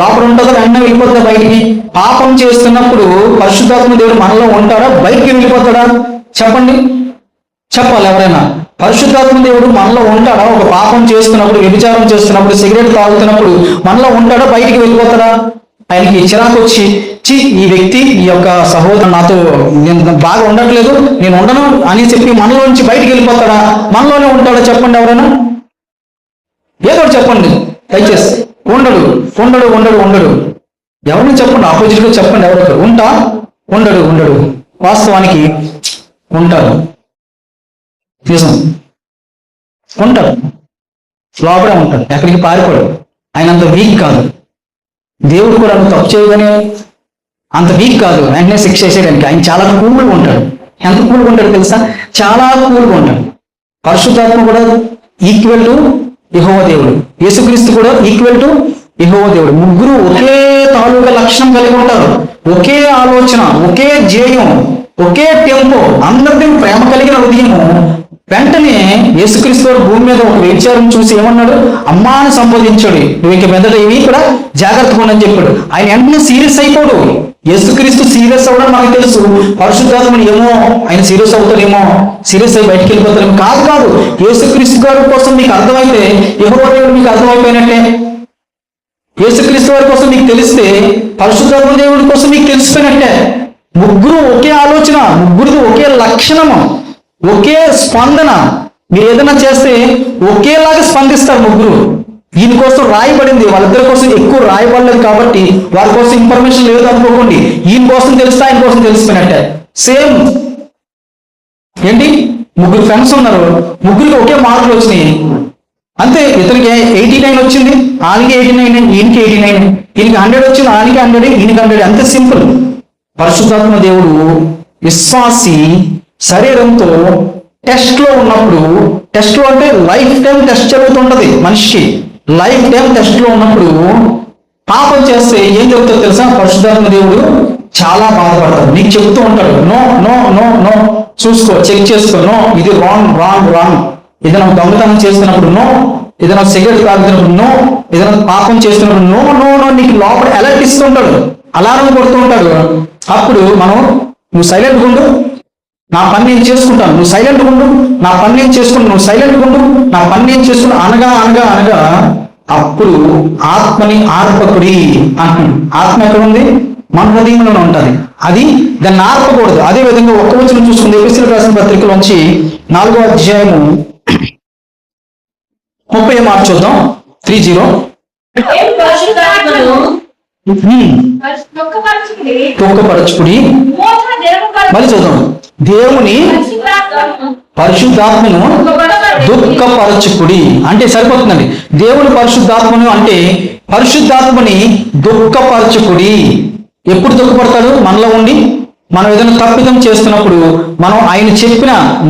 లోపల ఉంటుందా? వెంటనే వెళ్ళిపోతుందా బయటికి? పాపం చేస్తున్నప్పుడు పరిశుద్ధాత్మ దేవుడు మనలో ఉంటాడా? బయటికి వెళ్ళిపోతాడా? చెప్పండి, చెప్పాలి ఎవరైనా. పరిశుద్ధాత్మ దేవుడు మనలో ఉంటాడా? ఒక పాపం చేస్తున్నప్పుడు, వ్యభిచారం చేస్తున్నప్పుడు, సిగరెట్ తాగుతున్నప్పుడు మనలో ఉంటాడా? బయటికి వెళ్ళిపోతాడా? ఆయనకి చిరాకు వచ్చి ఈ వ్యక్తి, ఈ యొక్క సహోదరు నాతో నేను బాగా ఉండట్లేదు, నేను ఉండను అని చెప్పి మనలో నుంచి బయటికి వెళ్ళిపోతాడా? మనలోనే ఉంటాడా? చెప్పండి ఎవరైనా, ఏదో చెప్పండి దయచేసి. ఉండడు ఉండడు ఉండడు ఉండడు. ఎవరిని చెప్పండి, ఆపోజిట్గా చెప్పండి. ఎవరొకరు ఉండడు ఉండడు. వాస్తవానికి ఉంటాడు, నిజం ఉంటాడు, లోపడే ఉంటాడు, ఎక్కడికి పారిపోడు. ఆయన అంత వీక్ కాదు. దేవుడు కూడా నువ్వు తప్పు చేయగానే అంత వీక్ కాదు, వెంటనే శిక్ష చేసేయడానికి. ఆయన చాలా కూల్గా ఉంటాడు. ఎంత కూల్గా ఉంటాడు తెలుసా? చాలా కూల్గా ఉంటాడు. పరిశుద్ధాత్మ కూడా ఈక్వల్ టు యెహోవా దేవుడు, యేసుక్రీస్తు కూడా ఈక్వల్ టు యెహోవా దేవుడు. ముగ్గురు ఒకే తాలూకా లక్షణం కలిగి ఉంటారు, ఒకే ఆలోచన, ఒకే ధ్యేయం, ఒకే టెంపో, అందరికీ ప్రేమ కలిగిన హృదయము. వెంటనే యేసుక్రీస్తు వారు భూమి మీద ఒక వ్యభిచారం చూసి ఏమన్నాడు? అమ్మాని సంబోధించాడు. నువ్వు ఇంక మెదట ఇవి కూడా జాగ్రత్తగా ఉండని చెప్పాడు. ఆయన వెంటనే సీరియస్ అయిపోడు. యేసుక్రీస్తు సీరియస్ అవ్వడం మనకు తెలుసు. పరిశుద్ధాత్మని ఏమో ఆయన సీరియస్ అవుతాడేమో, సీరియస్ అయ్యి బయటికి వెళ్ళిపోతాడేమో. కాదు, యేసుక్రీస్తు గారి కోసం మీకు అర్థమైతే యెహోవా దేవుడు మీకు అర్థమైపోయినట్టే. యేసుక్రీస్తు వారి కోసం మీకు తెలిస్తే పరిశుద్ధాత్మ దేవుడి కోసం మీకు తెలిసిపోయినట్టే. ముగ్గురు ఒకే ఆలోచన, ముగ్గురిది ఒకే లక్షణము, ఒకే స్పందన. మీరు ఏదైనా చేస్తే ఒకేలాగా స్పందిస్తారు ముగ్గురు. దీనికోసం రాయబడింది, వాళ్ళిద్దరి కోసం ఎక్కువ రాయబడలేదు కాబట్టి వారి కోసం ఇన్ఫర్మేషన్ లేదు అనుకోకండి. ఈయన కోసం తెలిస్తే ఆయన కోసం తెలిసిపోయినట్టే. సేమ్ ఏంటి, ముగ్గురు ఫ్రెండ్స్ ఉన్నారు, ముగ్గురికి ఒకే మార్కులు వచ్చినాయి అంతే. ఇతనికి 89 వచ్చింది, ఆయనకి 89, ఈయనకి 89, ఈయనకి 100 వచ్చింది, ఆయనకి 100, ఈయనకి 100, అంతే సింపుల్. పరిశుద్ధాత్మ దేవుడు విశ్వాసి శరీరంతో టెస్ట్ లో ఉన్నప్పుడు, టెస్ట్ లో అంటే లైఫ్ టైం టెస్ట్ జరుగుతుంటది మనిషికి. లైఫ్ టైం టెస్ట్ లో ఉన్నప్పుడు పాపం చేస్తే ఏం చెబుతాడు తెలుసా? పరిశుద్ధాత్మ దేవుడు చాలా బాధపడతాడు. నీకు చెబుతూ ఉంటాడు, నో నో నో నో, చూసుకో, చెక్ చేసుకో, నో, ఇది రాంగ్ రాంగ్ రాంగ్. ఏదైనా దొంగతనం చేస్తున్నప్పుడు నో, ఏదైనా సిగరెట్ తాగుతున్నప్పుడు నో, ఏదైనా పాపం చేస్తున్నప్పుడు నో నో నో, నీకు లోపల అలర్ట్ ఇస్తుంటాడు, అలారం కొడుతూ ఉంటాడు. అప్పుడు మనం, నువ్వు సైలెంట్గా ఉండు, నా పని నేను చేసుకుంటాను, నువ్వు సైలెంట్గా ఉండు, నా పని నేను చేసుకుంటాను, నువ్వు సైలెంట్గా ఉండు, నా పని నేను చేసుకుంటాను అనగా అనగా అనగా అప్పుడు ఆత్మని ఆర్పకుడి అంటున్నాడు. ఆత్మ ఎక్కడ ఉంది? మన హృదయంలోనే ఉంటుంది. అది దాన్ని ఆర్పకూడదు. అదే విధంగా ఒక్క వచనం చూసుకుంది ఎఫెసీయులకు రాసిన పత్రికలోంచి 4వ అధ్యాయము 30 మాట చూద్దాం. 30 తొక్కపరచుకుడి. మళ్ళీ చూద్దాం. దేవుని పరిశుద్ధాత్మను దుఃఖపరచుకుడి అంటే సరిపోతుందండి. దేవుని పరిశుద్ధాత్మను అంటే పరిశుద్ధాత్మని దుఃఖపరచుకుడి. ఎప్పుడు దుఃఖపడతాడు? మనలో ఉండి మనం ఏదైనా తప్పిదం చేస్తున్నప్పుడు, మనం ఆయన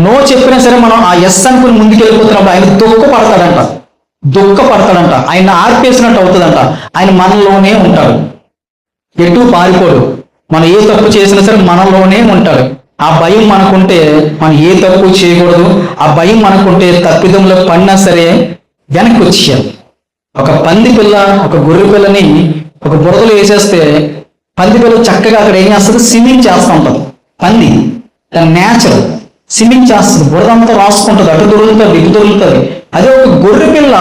నో చెప్పినా సరే మనం ఆ ఎస్ అనుకుని ముందుకు వెళ్ళిపోతున్నప్పుడు ఆయన దుఃఖపడతాడంట. ఆయన ఆర్పేసినట్టు అవుతుందంట. ఆయన మనలోనే ఉంటాడు, ఎటు పారిపోడు. మనం ఏ తప్పు చేసినా సరే మనలోనే ఉంటాడు. ఆ భయం మనకుంటే మనం ఏ తప్పు చేయకూడదు. ఆ భయం మనకుంటే తప్పిదంలో పడినా సరే వెనక్కి వచ్చేయాలి. ఒక పంది పిల్ల, ఒక గొర్రె పిల్లని ఒక బురదలో వేసేస్తే పంది పిల్ల చక్కగా అక్కడ ఏం చేస్తుంది? స్విమ్మింగ్ చేస్తూ ఉంటుంది. పంది నేచురల్ స్విమ్మింగ్ చేస్తుంది, బురదంతా రాసుకుంటుంది, అటు దొరుకుతుంది, ఇటు దొరుకుతుంది. అదే ఒక గొర్రె పిల్ల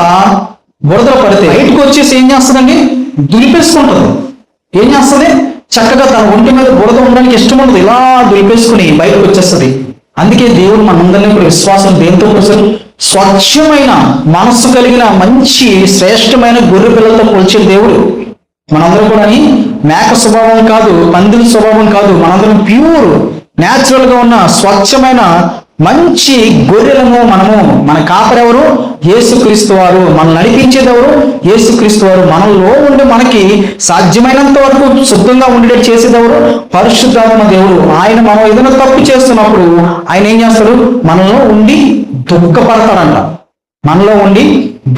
బురదలో పడితే బయటకు వచ్చేసి ఏం చేస్తుందండి? దులిపేసుకుంటుంది. ఏం చేస్తుంది? చక్కగా తన ఒంటి మీద బురద ఉండడానికి ఇష్టం ఉండదు, ఇలా దులిపేసుకుని బయటకు వచ్చేస్తుంది. అందుకే దేవుడు మనందరినీ కూడా విశ్వాసం దేంతో కోసం? స్వచ్ఛమైన మనస్సు కలిగిన మంచి శ్రేష్టమైన గొర్రె పిల్లలతో పోల్చిన దేవుడు. మనందరం కూడా మేక స్వభావం కాదు, పందిల స్వభావం కాదు, మనందరం ప్యూర్ న్యాచురల్ గా ఉన్న స్వచ్ఛమైన మంచి గొర్రెలము మనము. మన కాపరెవరు? యేసుక్రీస్తు వారు. మనం నడిపించేదెవరు? యేసుక్రీస్తు వారు. మనలో ఉండి మనకి సాధ్యమైనంత వరకు శుద్ధంగా ఉండేటట్టు చేసేదెవరు? పరిశుద్ధాత్మ దేవుడు. ఆయన మనం ఏదైనా తప్పు చేస్తున్నప్పుడు ఆయన ఏం చేస్తాడు? మనలో ఉండి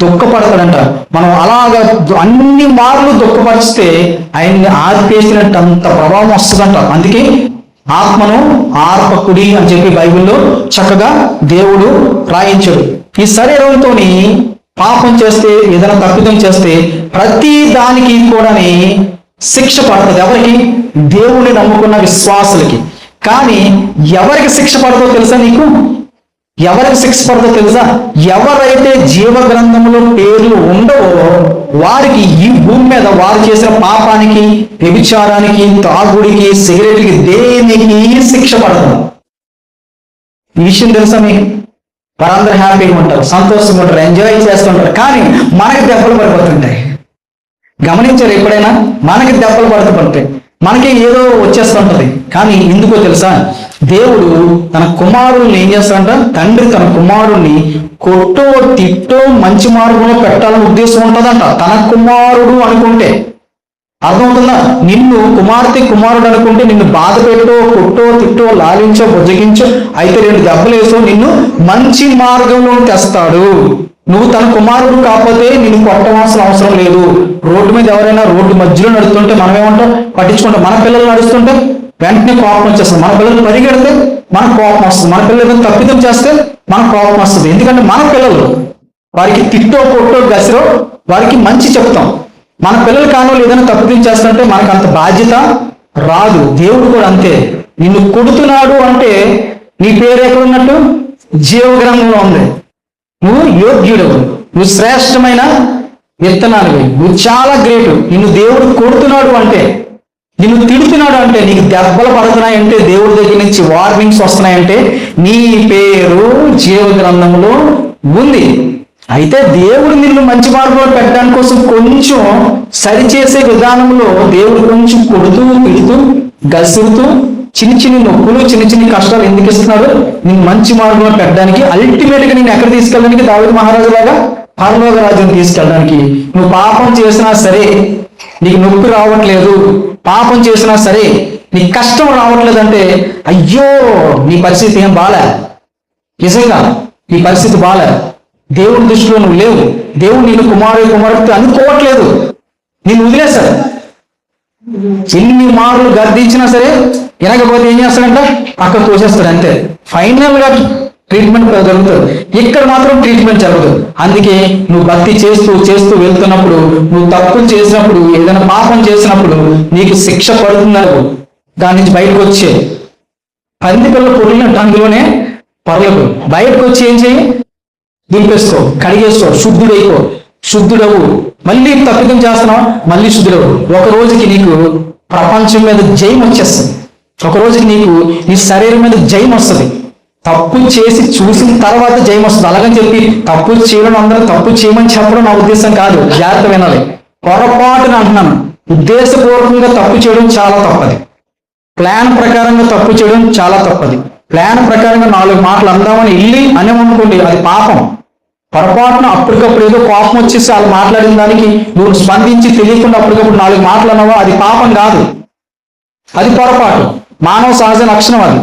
దుఃఖపడతాడంట. మనం అలాగా అన్ని మార్లు దుఃఖపరిస్తే ఆయన్ని ఆర్పేసినట్టు అంత ప్రభావం వస్తుందంట. అందుకే ఆత్మను ఆర్పకుడి అని చెప్పి బైబిల్లో చక్కగా దేవుడు రాయించాడు. ఈ శరీరంతో పాపం చేస్తే, ఏదైనా తప్పిదం చేస్తే ప్రతి దానికి కూడా శిక్ష పడుతుంది. ఎవరికి? దేవుని నమ్ముకున్న విశ్వాసులకి. కానీ ఎవరికి శిక్ష పడదో తెలుసా నీకు? ఎవరికి శిక్ష పడదో తెలుసా? ఎవరైతే జీవ గ్రంథంలో పేర్లు ఉండవో వారికి ఈ భూమి మీద వారు చేసిన పాపానికి, వ్యభిచారానికి, తాగుడికి, సిగరెట్కి, దేనికి శిక్ష పడదు. ఈ విషయం తెలుసా మీకు? వారందరూ హ్యాపీగా ఉంటారు, సంతోషంగా ఉంటారు, ఎంజాయ్ చేస్తుంటారు. కానీ మనకి దెబ్బలు పడిపోతుంటాయి. గమనించారు ఎప్పుడైనా? మనకి దెబ్బలు పడుతుంటాయి, మనకి ఏదో వచ్చేస్తుంటది. కానీ ఎందుకో తెలుసా? దేవుడు తన కుమారుల్ని ఏం చేస్తాడంట? తండ్రి తన కుమారుణ్ణి కొట్టో తిట్టో మంచి మార్గంలో పెట్టాలని ఉద్దేశం ఉంటుందంట. తన కుమారుడు అనుకుంటే అర్థమవుతుందా? నిన్ను కుమార్తె కుమారుడు అనుకుంటే నిన్ను బాధ పెట్టో, కొట్టో, తిట్టో, లాలించో, బుజ్జగించో, అయితే 2 దెబ్బలు వేసో నిన్ను మంచి మార్గంలో తెస్తాడు. నువ్వు తన కుమారుడు కాకపోతే నిన్ను కొట్టవలసిన అవసరం లేదు. రోడ్డు మీద ఎవరైనా రోడ్డు మధ్యలో నడుస్తుంటే మనం ఏమంటాం? పట్టించుకుంటాం. మన పిల్లలు నడుస్తుంటే వెంటనే కోపం వచ్చేస్తుంది. మన పిల్లలు పరిగెడితే మనకు కోపం వస్తుంది. మన పిల్లలు ఏదైనా తప్పిదం చేస్తే మనకు కోపం వస్తుంది. ఎందుకంటే మన పిల్లలు, వారికి తిట్టో, కొట్టో, గసిరో వారికి మంచి చెప్తాం. మన పిల్లలు కాని ఏదైనా తప్పిదం చేస్తుంటే మనకు అంత బాధ్యత రాదు. దేవుడు కూడా అంతే. నిన్ను కొడుతున్నాడు అంటే నీ పేరు ఎక్కడ ఉన్నట్టు? జీవ గ్రంథంలో ఉంది. నువ్వు యోగ్యుడు, నువ్వు శ్రేష్టమైన విత్తనాలు, నువ్వు చాలా గ్రేటు. నిన్ను దేవుడు కొడుతున్నాడు అంటే, నిన్ను తిడుతున్నాడు అంటే, నీకు దెబ్బలు పడుతున్నాయంటే, దేవుడి దగ్గర నుంచి వార్నింగ్స్ వస్తున్నాయంటే నీ పేరు జీవ గ్రంథంలో ఉంది. అయితే దేవుడు నిన్ను మంచి మార్గంలో పెట్టడానికి కోసం కొంచెం సరిచేసే విధానంలో దేవుడు కొంచెం కొడుతూ, తిడుతూ, గసురుతూ, చిన్ని నొప్పులు, చిన్ని కష్టాలు ఎందుకు ఇస్తున్నాడు? నేను మంచి మార్గంలో పెట్టడానికి, అల్టిమేట్ గా నేను ఎక్కడ తీసుకెళ్ళడానికి? దావీదు మహారాజు లాగా పరలోక రాజ్యం తీసుకెళ్ళడానికి. నువ్వు పాపం చేసినా సరే నీకు నొప్పి రావట్లేదు, పాపం చేసినా సరే నీకు కష్టం రావట్లేదు అంటే, అయ్యో నీ పరిస్థితి ఏం బాలే, నిజంగా నీ పరిస్థితి బాలే, దేవుడి దృష్టిలో నువ్వు లేవు, దేవుడు నేను కుమారుడు అనుకోవట్లేదు, నేను వదిలేశాడు. ఎన్ని మార్లు గర్దించినా సరే వినకపోతే ఏం చేస్తాడంట? పక్కకు తోసేస్తాడు అంతే. ఫైనల్ గా ట్రీట్మెంట్ జరుగుతుంది. ఇక్కడ మాత్రం ట్రీట్మెంట్ జరగదు. అందుకే నువ్వు భక్తి చేస్తూ చేస్తూ వెళ్తున్నప్పుడు, నువ్వు తప్పులు చేసినప్పుడు, ఏదైనా పాపం చేసినప్పుడు నీకు శిక్ష పడుతుందనుకో, దాని నుంచి బయటకు వచ్చే పంది పిల్ల పొడిలినట్టు అందులోనే పర్లకు బయటకు వచ్చి ఏం చేయి? దులిపేసుకో, కడిగేసుకో, శుద్ధుడవు. మళ్ళీ తప్పిదం చేస్తున్నావు, మళ్ళీ శుద్ధుడవు. ఒక రోజుకి నీకు ప్రపంచం మీద జయం వచ్చేస్తుంది. ఒక రోజుకి నీకు నీ శరీరం మీద జయం వస్తుంది. తప్పు చేసి చూసిన తర్వాత జయం వస్తుంది. అలాగని చెప్పి తప్పు చేయడం, అందరూ తప్పు చేయమని చెప్పడం నా ఉద్దేశం కాదు. జాగ్రత్త వినాలి. పొరపాటున అంటున్నాను, ఉద్దేశపూర్వకంగా తప్పు చేయడం చాలా తప్పది. ప్లాన్ ప్రకారంగా తప్పు చేయడం చాలా తప్పది. ప్లాన్ ప్రకారంగా 4 మాటలు అందామని వెళ్ళి అనేమనుకోండి, అది పాపం. పొరపాటున అప్పటికప్పుడు ఏదో కోపం వచ్చేసి వాళ్ళు మాట్లాడిన దానికి నువ్వు స్పందించి తెలియకుండా అప్పటికప్పుడు 4 మాటలు అన్నావో అది పాపం కాదు, అది పొరపాటు. మానవ సహజ లక్షణం అది.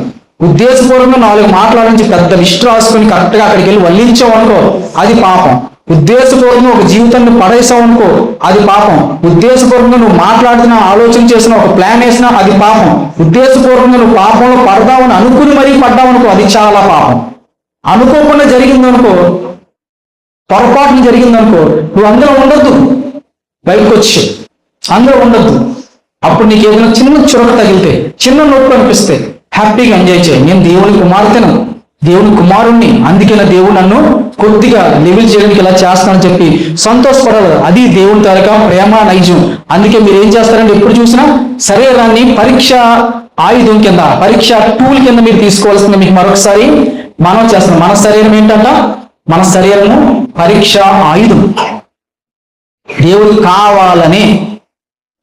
ఉద్దేశపూర్వకంగా 4 మాట్లాడించి పెద్ద లిస్ట్ రాసుకొని కరెక్ట్గా అక్కడికి వెళ్ళి వల్లించావు అనుకో, అది పాపం. ఉద్దేశపూర్వకంగా ఒక జీవితాన్ని పడేసావు అనుకో, అది పాపం. ఉద్దేశపూర్వకంగా నువ్వు మాట్లాడుతున్నా, ఆలోచన చేసినా, ఒక ప్లాన్ వేసినా, అది పాపం. ఉద్దేశపూర్వకంగా నువ్వు పాపంలో పడదామని అనుకుని మరీ పడ్డావు అనుకో, అది చాలా పాపం. అనుకోకుండా జరిగిందనుకో, పొరపాటున జరిగిందనుకో, నువ్వు అందులో ఉండొద్దు, బయటకు వచ్చి అందులో ఉండొద్దు. అప్పుడు నీకు ఏదైనా చిన్న చురక తగిలితే, చిన్న నొప్పి అనిపిస్తే హ్యాపీగా ఎంజాయ్ చేయి. నేను దేవుని కుమార్తెను, దేవుని కుమారుణ్ణి, అందుకే నా దేవుడు నన్ను కొద్దిగా లెవెల్ చేయడానికి ఇలా చేస్తానని చెప్పి సంతోషపడాలి. అది దేవుని తాలూకా ప్రేమ నైజం. అందుకే మీరు ఏం చేస్తారంటే, ఎప్పుడు చూసినా శరీరాన్ని పరీక్ష ఆయుధం కింద, పరీక్ష టూల్ కింద మీరు తీసుకోవాల్సింది మీకు మరొకసారి మనం చేస్తున్నాం. మన శరీరం ఏంటంట? మన శరీరము పరీక్ష ఆయుధం. దేవుడు కావాలని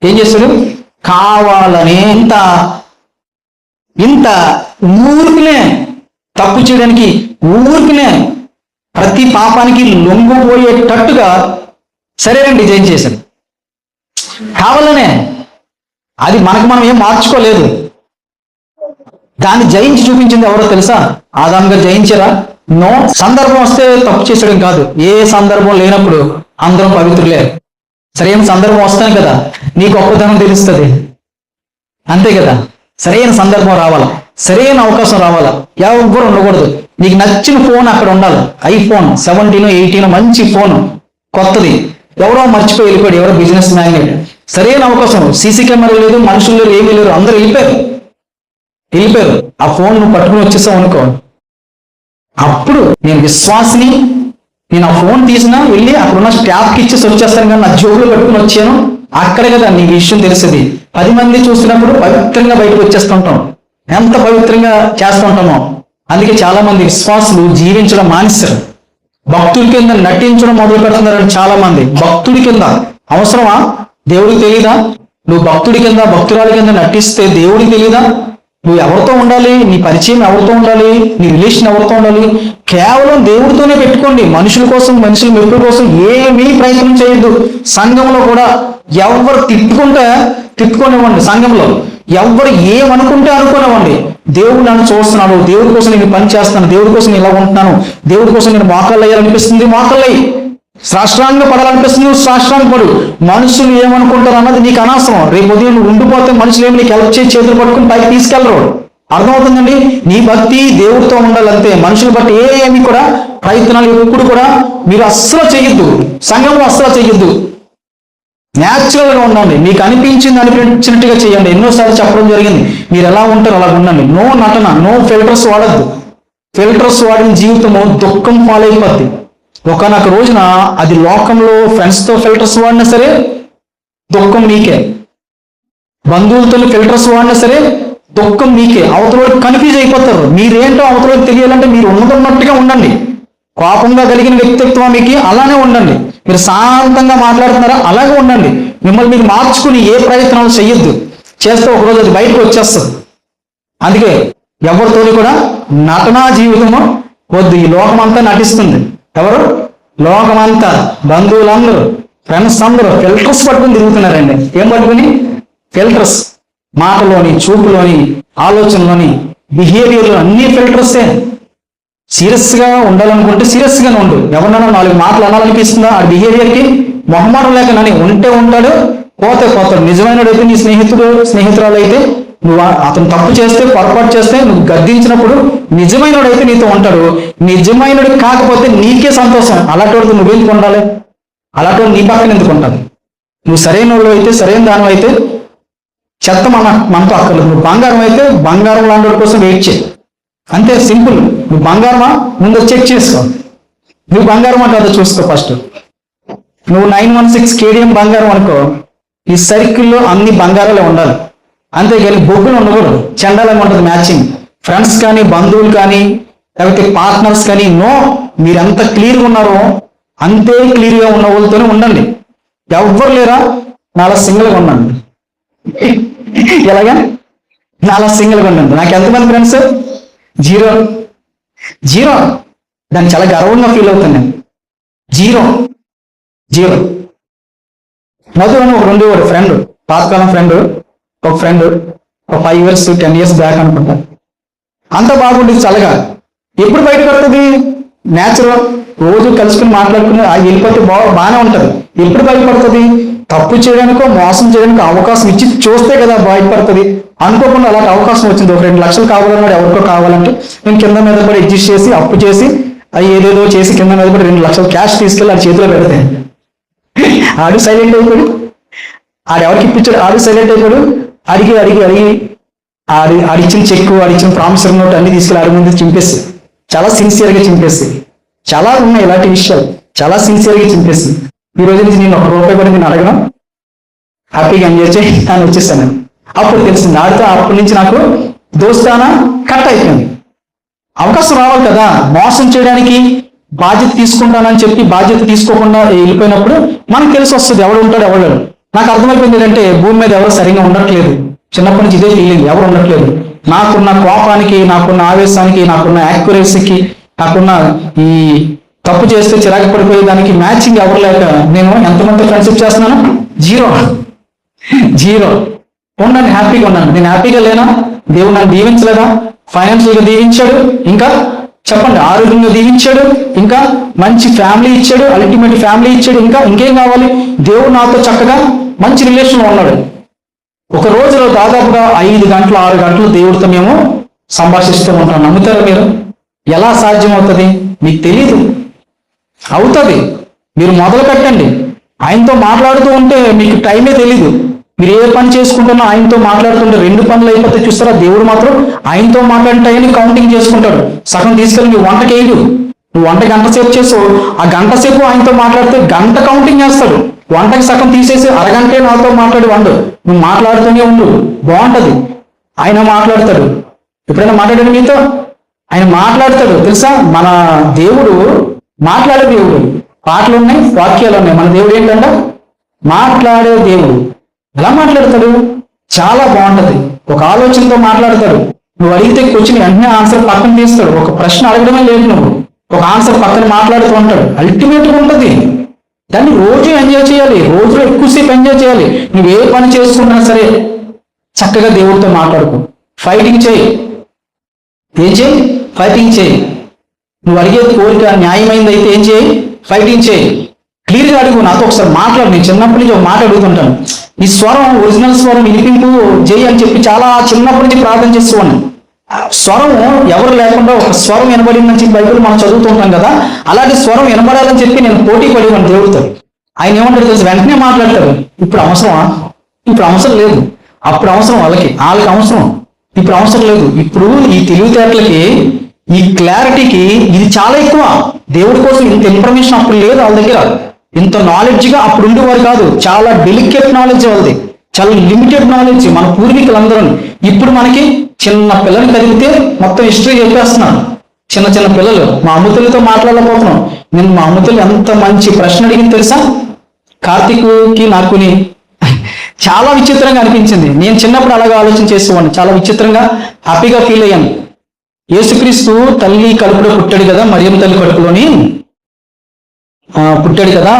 ఏం చేస్తాడు? కావాలని ఇంత ఊరికినే తప్పు చేయడానికి, ఊరికినే ప్రతి పాపానికి లొంగిపోయేటట్టుగా శరీరం డిజైన్ చేశాడు. కావాలనే. అది మనకు మనం ఏం మార్చుకోలేదు. దాన్ని జయించి చూపించింది ఎవరో తెలుసా? ఆదాం గారు జయించారా? నో. సందర్భం వస్తే తప్పు చేసడం కాదు. ఏ సందర్భం లేనప్పుడు అందరం పవిత్రులే. సరైన సందర్భం వస్తాను కదా నీ గొప్పతనం తెలుస్తుంది, అంతే కదా. సరైన సందర్భం రావాలా, సరైన అవకాశం రావాలా, ఎవరు ఉండకూడదు. నీకు నచ్చిన ఫోన్ అక్కడ ఉండాలి. ఐఫోన్ 17, 18 మంచి ఫోన్, కొత్తది. ఎవరో మర్చిపోయి వెళ్ళిపోయాడు, ఎవరో బిజినెస్ మ్యాగ్నెట్. సరైన అవకాశం, సీసీ కెమెరా లేదు, మనుషులు లేరు, ఏమీ లేరు, అందరూ వెళ్ళిపోయారు. ఆ ఫోన్ నువ్వు పట్టుకుని వచ్చేసావు అనుకో, అప్పుడు నేను విశ్వాసిని, నేను ఆ ఫోన్ తీసినా వెళ్ళి అక్కడ ఉన్న స్టాఫ్కి ఇచ్చేసి వచ్చేస్తాను, కానీ నా జోబులో పెట్టుకుని వచ్చాను. అక్కడే కదా నీకు విషయం తెలిసేది. 10 మంది చూస్తున్నప్పుడు పవిత్రంగా బయటకు వచ్చేస్తుంటాం, ఎంత పవిత్రంగా చేస్తుంటామో. అందుకే చాలా మంది విశ్వాసులు జీవించడం మానేస్తారు, భక్తుడి కింద నటించడం మొదలు పెడుతున్నారని చాలా మంది. భక్తుడి కింద అవసరమా? దేవుడికి తెలియదా? నువ్వు భక్తుడి కింద భక్తురాలి కింద నటిస్తే దేవుడికి తెలియదా? నువ్వు ఎవరితో ఉండాలి, నీ పరిచయం ఎవరితో ఉండాలి, నీ రిలేషన్ ఎవరితో ఉండాలి? కేవలం దేవుడితోనే పెట్టుకోండి. మనుషుల కోసం, మనుషుల మెప్పుల కోసం ఏమీ ప్రయత్నం చేయొద్దు. సంఘంలో కూడా ఎవరు తిట్టుకోనివ్వండి. సంఘంలో ఎవరు ఏమనుకుంటే అనుకోనివ్వండి. దేవుడు నన్ను చూస్తున్నాడు, దేవుడి కోసం నేను పని చేస్తున్నాను, దేవుడి కోసం ఇలా ఉంటున్నాను, దేవుడి కోసం నేను మోకాళ్ళు అయ్యాలనిపిస్తుంది, మోకాళ్ళు అయ్యి, సాష్టాంగ పడాలనిపిస్తుంది, సాష్టాంగ పడు. మనుషులు ఏమనుకుంటారు అన్నది నీకు అనవసరం. రేపు ఉదయం నువ్వు ఉండిపోతే మనుషులు ఏమి నీకు హెల్ప్ చేసి చేతులు పట్టుకుని పైకి తీసుకెళ్ళరు. అర్థమవుతుందండి? నీ భక్తి దేవుడితో ఉండాలంతే. మనుషులు బట్టి ఏమి కూడా ప్రయత్నాలు ఎప్పుడు కూడా మీరు అస్సలు చేయొద్దు, సంఘంలో అస్సలు చేయొద్దు. న్యాచురల్ గా ఉండండి, మీకు అనిపించినట్టుగా చేయండి. ఎన్నోసార్లు చెప్పడం జరిగింది, మీరు ఎలా ఉంటారు అలా ఉండండి. నో నటన, నో ఫిల్టర్స్ వాడద్దు. ఫిల్టర్స్ వాడిన జీవితము దుఃఖం పాలైపోద్ది. ఒకనొక రోజున అది లోకంలో ఫ్రెండ్స్తో ఫిల్టర్స్ వాడినా సరే దుఃఖం మీకే, బంధువులతో ఫిల్టర్స్ వాడినా సరే దుఃఖం మీకే. అవతల కన్ఫ్యూజ్ అయిపోతారు. మీరేంటో అవతలకు తెలియాలంటే మీరు ఉన్నట్టుగా ఉండండి. కోపంగా కలిగిన వ్యక్తిత్వం మీకు అలానే ఉండండి. మీరు శాంతంగా మాట్లాడుతున్నారా అలాగే ఉండండి. మిమ్మల్ని మీరు మార్చుకుని ఏ ప్రయత్నాలు చేయొద్దు. చేస్తే ఒకరోజు అది బయటకు వచ్చేస్తుంది. అందుకే ఎవరితోని కూడా నటనా జీవితము వద్దు. ఈ లోకమంతా నటిస్తుంది. ఎవరు? లోకమంతా, బంధువులందరూ, ఫ్రెండ్స్ అందరూ ఫిల్టర్స్ పట్టుకుని తిరుగుతున్నారండి. ఏం పట్టుకుని? ఫిల్టర్స్. మాటలోని, చూపులోని, ఆలోచనలోని, బిహేవియర్లో అన్ని ఫిల్టర్సే. సీరియస్ గా ఉండాలనుకుంటే సీరియస్ గానే ఉండు. ఎవరన్నా 4 మాటలు అనాలనిపిస్తుందా? ఆ బిహేవియర్కి మొహమాటం లేక నని ఉంటే ఉంటాడు, పోతాడు. నిజమైనడైతే నీ స్నేహితురాలు అయితే నువ్వు అతను తప్పు చేస్తే, పొరపాటు చేస్తే నువ్వు గద్దించినప్పుడు నిజమైనడైతే నీతో ఉంటాడు. నిజమైనడు కాకపోతే నీకే సంతోషం. అలాంటి నువ్వెందుకు ఉండాలి? అలాంటి నీ పక్కన ఎందుకు ఉండాలి? నువ్వు సరైన వాళ్ళు అయితే, సరైన దాని అయితే చెత్త మనతో అక్కర్లేదు. నువ్వు బంగారం అయితే బంగారం లాంటి వాడి కోసం వెయిట్ చేయి. అంతే, సింపుల్. నువ్వు బంగారమా ముందు చెక్ చేసుకో. నువ్వు బంగారమా కాదో చూసుకో ఫస్ట్. నువ్వు 916 KDM బంగారం అనుకో, ఈ సర్కిల్లో అన్ని బంగారాలే ఉండాలి. అంతేగాని బొగ్గులు ఉండకూడదు, చండాలంగా ఉంటుంది మ్యాచింగ్. ఫ్రెండ్స్ కానీ, బంధువులు కానీ, లేకపోతే పార్ట్నర్స్ కానీ, నో. మీరు ఎంత క్లియర్గా ఉన్నారో అంతే క్లియర్గా ఉన్న వాళ్ళతోనే ఉండండి. ఎవ్వరు లేరా? 4 సింగిల్గా ఉండండి. ఎలాగా? 4 సింగిల్గా ఉండండి. నాకు ఎంతమంది ఫ్రెండ్స్? 0. దాన్ని చాలా గర్వంగా ఫీల్ అవుతాను నేను. 0. మధు అని ఒక 2 ఫ్రెండ్, పాతకాలం ఫ్రెండ్, ఒక ఫ్రెండ్, ఒక 5 years 10 years బ్యాక్ అనుకుంటా. అంత బాగుంటుంది చల్లగా. ఎప్పుడు బయట పడుతుంది? న్యాచురల్. రోజు కలుసుకుని మాట్లాడుకుని వెళ్ళిపోతే బాగానే ఉంటుంది. ఎప్పుడు బయటపడుతుంది? తప్పు చేయడానికో మోసం చేయడానికి అవకాశం ఇచ్చి చూస్తే కదా బయటపడుతుంది. అనుకోకుండా అలాంటి అవకాశం వచ్చింది. ఒక 2 లక్షలు కావాలన్నాడు, ఎవరికో కావాలంటే నేను కింద మీద పడి అడ్జస్ట్ చేసి అప్పు చేసి అవి ఏదేదో చేసి కింద మీద పడి 2 లక్షలు క్యాష్ తీసుకెళ్ళి ఆడి చేతిలో పెడితే ఆడు సైలెంట్ అయిపోయాడు. ఆడెవరికి ఇప్పించాడు? ఆడు సైలెంట్ అయిపోయాడు. అడిగి ఆడిచ్చిన చెక్కు, ఆడిచ్చిన ప్రామిసర్ నోట్ అన్ని తీసుకెళ్ళి ఆడి ముందు చింపేసి, చాలా సిన్సియర్గా చింపేసి. చాలా ఉన్నాయి ఇలాంటి విషయాలు, చాలా సిన్సియర్గా చింపేసి. ఈ రోజు నుంచి నేను ₹1 కూడా నేను అడగను, హ్యాపీగా ఎంజాయ్ చేయి అని వచ్చేసాను. అప్పుడు తెలిసింది ఆడితో. అప్పటి నుంచి నాకు దోస్తానా కట్ అయిపోయింది. అవకాశం రావాలి కదా. మోసం చేయడానికి బాధ్యత తీసుకుంటానని చెప్పి బాధ్యత తీసుకోకుండా వెళ్ళిపోయినప్పుడు మనకు తెలిసి వస్తుంది ఎవడు ఉంటాడు ఎవడు. నాకు అర్థమైపోయింది ఏంటంటే భూమి మీద ఎవరు సరిగా ఉండట్లేదు. చిన్నప్పటి నుంచి ఇదే ఫీలింగ్, ఎవరు ఉండట్లేదు. నాకున్న కోపానికి, నాకున్న ఆవేశానికి, నాకున్న యాక్యురసీకి, నాకున్న ఈ తప్పు చేస్తే చిరాకు పడిపోయే దానికి మ్యాచింగ్ ఎవరు లేక నేను ఎంతమంది ఫ్రెండ్షిప్ చేస్తున్నాను? 0. ఉండండి, హ్యాపీగా ఉన్నాను. నేను హ్యాపీగా లేనా? దేవుడు నన్ను దీవించలేదా? ఫైనాన్షియల్గా దీవించాడు, ఇంకా చెప్పండి ఆరోగ్యంగా దీవించాడు, ఇంకా మంచి ఫ్యామిలీ ఇచ్చాడు, అల్టిమేట్ ఫ్యామిలీ ఇచ్చాడు. ఇంకేం కావాలి? దేవుడు నాతో చక్కగా మంచి రిలేషన్లో ఉన్నాడు. ఒక రోజులో దాదాపుగా 5 గంటలు 6 గంటలు దేవుడితో మేము సంభాషిస్తూ ఉంటాం. నమ్ముతారా మీరు? ఎలా సాధ్యం అవుతుంది? మీకు తెలియదు, అవుతుంది. మీరు మొదలు పెట్టండి. ఆయనతో మాట్లాడుతూ ఉంటే మీకు టైమే తెలీదు. మీరు ఏ పని చేసుకుంటున్నా ఆయనతో మాట్లాడుతుంటే 2 పనులు అయిపోతే చూస్తారా, దేవుడు మాత్రం ఆయనతో మాట్లాడితే కౌంటింగ్ చేసుకుంటాడు. సగం తీసుకెళ్ళి నీ వంటకి వేయడు. నువ్వు వంట గంట సేపు చేసావు, ఆ గంట సేపు ఆయనతో మాట్లాడితే గంట కౌంటింగ్ చేస్తాడు. వంటకి సగం తీసేసి అరగంటే నాతో మాట్లాడి వండు, నువ్వు మాట్లాడుతూనే ఉండు, బాగుంటది. ఆయన మాట్లాడతాడు. ఎప్పుడైనా మాట్లాడాడు మీతో? ఆయన మాట్లాడతాడు. తెలుసా, మన దేవుడు మాట్లాడే దేవుడు. పాటలు ఉన్నాయి, వాక్యాలు ఉన్నాయి. మన దేవుడు ఏంటంట? మాట్లాడే దేవుడు. ఎలా మాట్లాడతాడు? చాలా బాగుంటది. ఒక ఆలోచనతో మాట్లాడతాడు. నువ్వు అడిగితే క్వశ్చన్ వెంటనే ఆన్సర్ పక్కన తీస్తాడు. ఒక ప్రశ్న అడగడమే లేదు, నువ్వు ఒక ఆన్సర్ పక్కన మాట్లాడుతూ ఉంటాడు. అల్టిమేట్గా ఉంటుంది. దాన్ని రోజు ఎంజాయ్ చేయాలి, రోజులో ఎక్కువసేపు ఎంజాయ్ చేయాలి. నువ్వు ఏ పని చేసుకున్నా సరే చక్కగా దేవుడితో మాట్లాడుకో. ఫైటింగ్ చేయి. ఏం చేయి? ఫైటింగ్ చేయి. నువ్వు అడిగే కోరిక న్యాయమైంది అయితే ఏం చేయి? ఫైటింగ్ చేయి. క్లియర్గా అడుగు. నాతో ఒకసారి మాట్లాడు. నేను చిన్నప్పటి నుంచి ఒక మాట అడుగుతుంటాను. ఈ స్వరం, ఒరిజినల్ స్వరం వినిపింపు చేయి అని చెప్పి చాలా చిన్నప్పటి నుంచి ప్రార్థన చేసేవాడిని. స్వరం ఎవరు లేకుండా ఒక స్వరం వినబడిందని చెప్పి బైబిల్ మనం చదువుతుంటాం కదా, అలాంటి స్వరం వినబడాలని చెప్పి నేను పోటీ పడేవాడిని దేవుడితో. ఆయన ఏమంటాడు తెలుసు, వెంటనే మాట్లాడతాడు. ఇప్పుడు అవసరమా? ఇప్పుడు అవసరం లేదు. అప్పుడు అవసరం వాళ్ళకి అవసరం. ఇప్పుడు అవసరం లేదు. ఇప్పుడు ఈ తెలివితేటలకి, ఈ క్లారిటీకి ఇది చాలా ఎక్కువ. దేవుడి కోసం ఇంత ఇన్ఫర్మేషన్ అప్పుడు లేదు వాళ్ళ దగ్గర. ఇంత నాలెడ్జ్గా అప్పుడు ఉండేవారు కాదు. చాలా డెలికేట్ నాలెడ్జ్ వాళ్ళది, చాలా లిమిటెడ్ నాలెడ్జ్. మన పూర్వీకులందరూ. ఇప్పుడు మనకి చిన్న పిల్లల్ని కదిలితే మొత్తం హిస్టరీ చెప్పేస్తున్నాను. చిన్న చిన్న పిల్లలు. మా అమ్ముతులతో మాట్లాడలేకపోతున్నాం. నేను మా అమ్ముతులు ఎంత మంచి ప్రశ్న అడిగింది తెలుసా? కార్తీక్కి నాకుని చాలా విచిత్రంగా అనిపించింది. నేను చిన్నప్పుడు అలాగే ఆలోచన చేసేవాడిని. చాలా విచిత్రంగా హ్యాపీగా ఫీల్ అయ్యాను. యేసుక్రీస్తు తల్లి కడుపులో పుట్టాడు కదా, మరియం తల్లి కడుపులోని పుట్టాడు కదా.